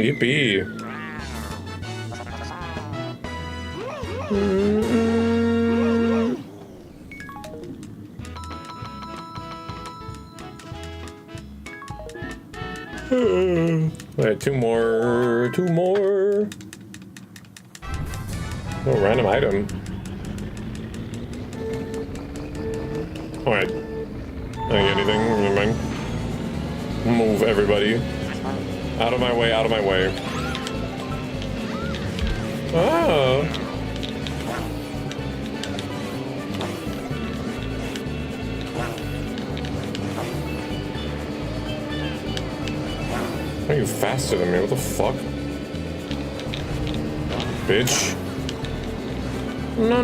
Yippee. Wait, two more. Oh, random item. Oh, wait. I didn't get anything. Never mind. Move, everybody. Out of my way, out of my way. Oh. Why are you faster than me? What the fuck? Bitch. No.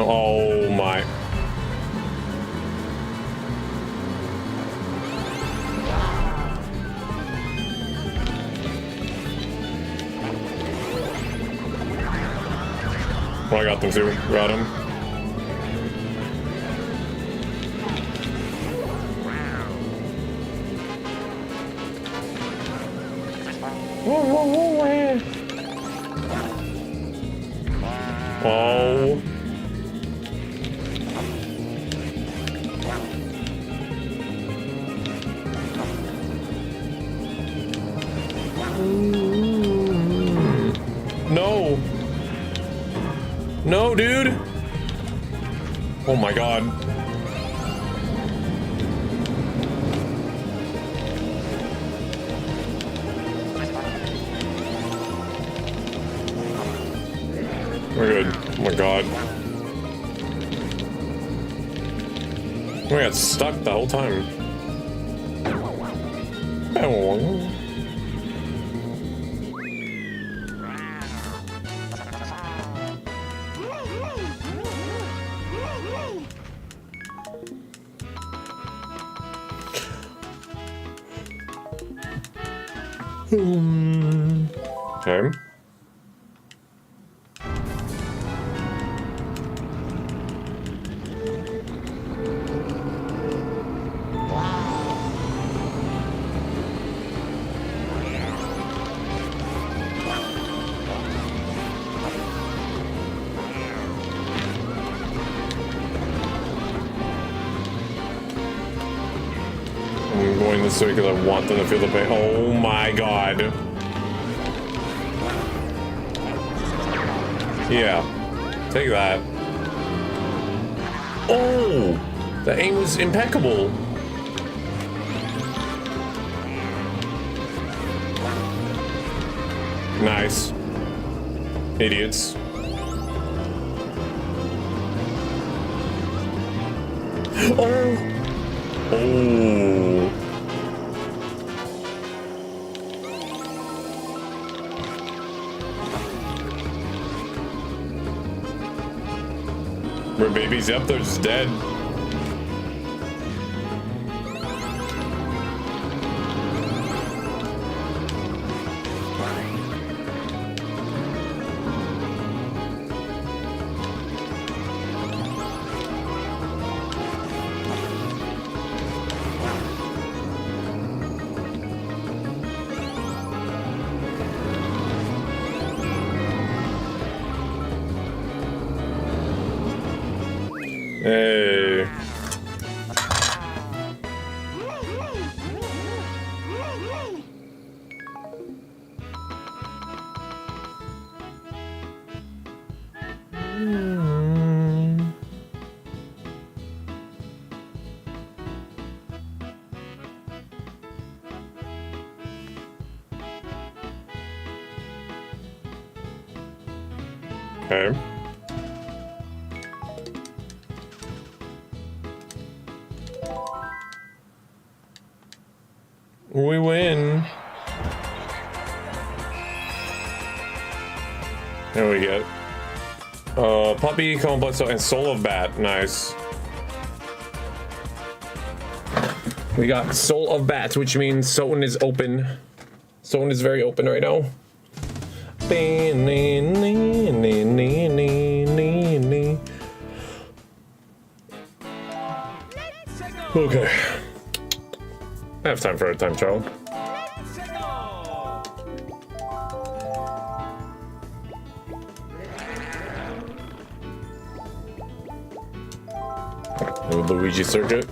Oh my. Oh, I got them too. Got him. Oh. No. No, dude. Oh my god. We're good. Oh my god. I got stuck the whole time. Oh. Okay. I'm going this way because I want them to feel the pain. Oh my god. Yeah. Take that. Oh! The aim was impeccable. Nice. Idiots. Oh! Oh! We're babies up, they're just dead. Hey. Okay. We win. There we get. Puppy, Cone Bloodstone, and Soul of Bat. Nice. We got Soul of Bat, which means Soten is open. Soten is very open right now. Okay. I have time for a time trial. The Luigi circuit.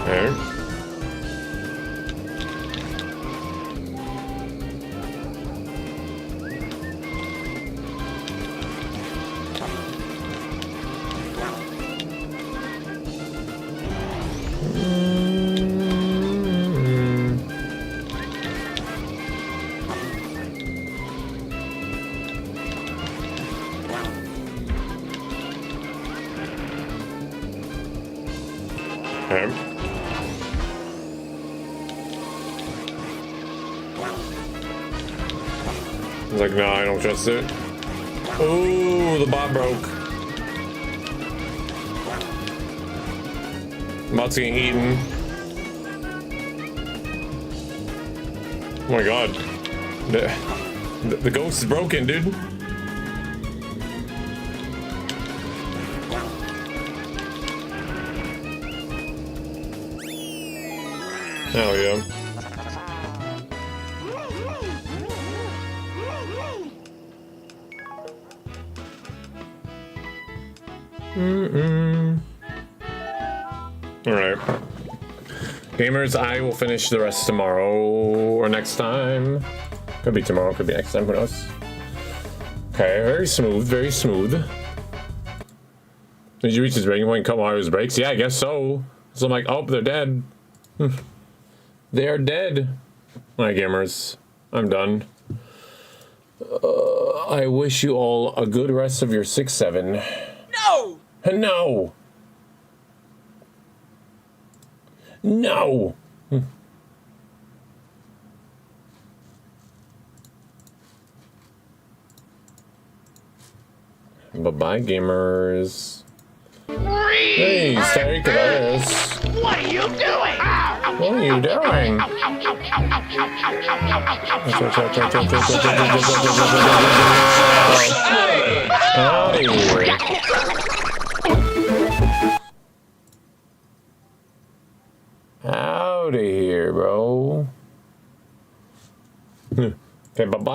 Okay. He's like, no, I don't trust it. Ooh, the bot broke. Bot's getting eaten. Oh my god. The ghost is broken, dude. Hell yeah. Alright. Gamers, I will finish the rest tomorrow or next time. Could be tomorrow, could be next time, who knows? Okay, very smooth, very smooth. Did you reach his breaking point and cut wires breaks? Yeah, I guess so. So I'm like, oh, they're dead. They are dead. Alright, gamers. I'm done. I wish you all a good rest of your 6-7. No! No! No! Bye-bye, gamers. Hey, sorry, Cadaverous. What are you doing? What are you doing? Out of here, bro. Okay, bye-bye.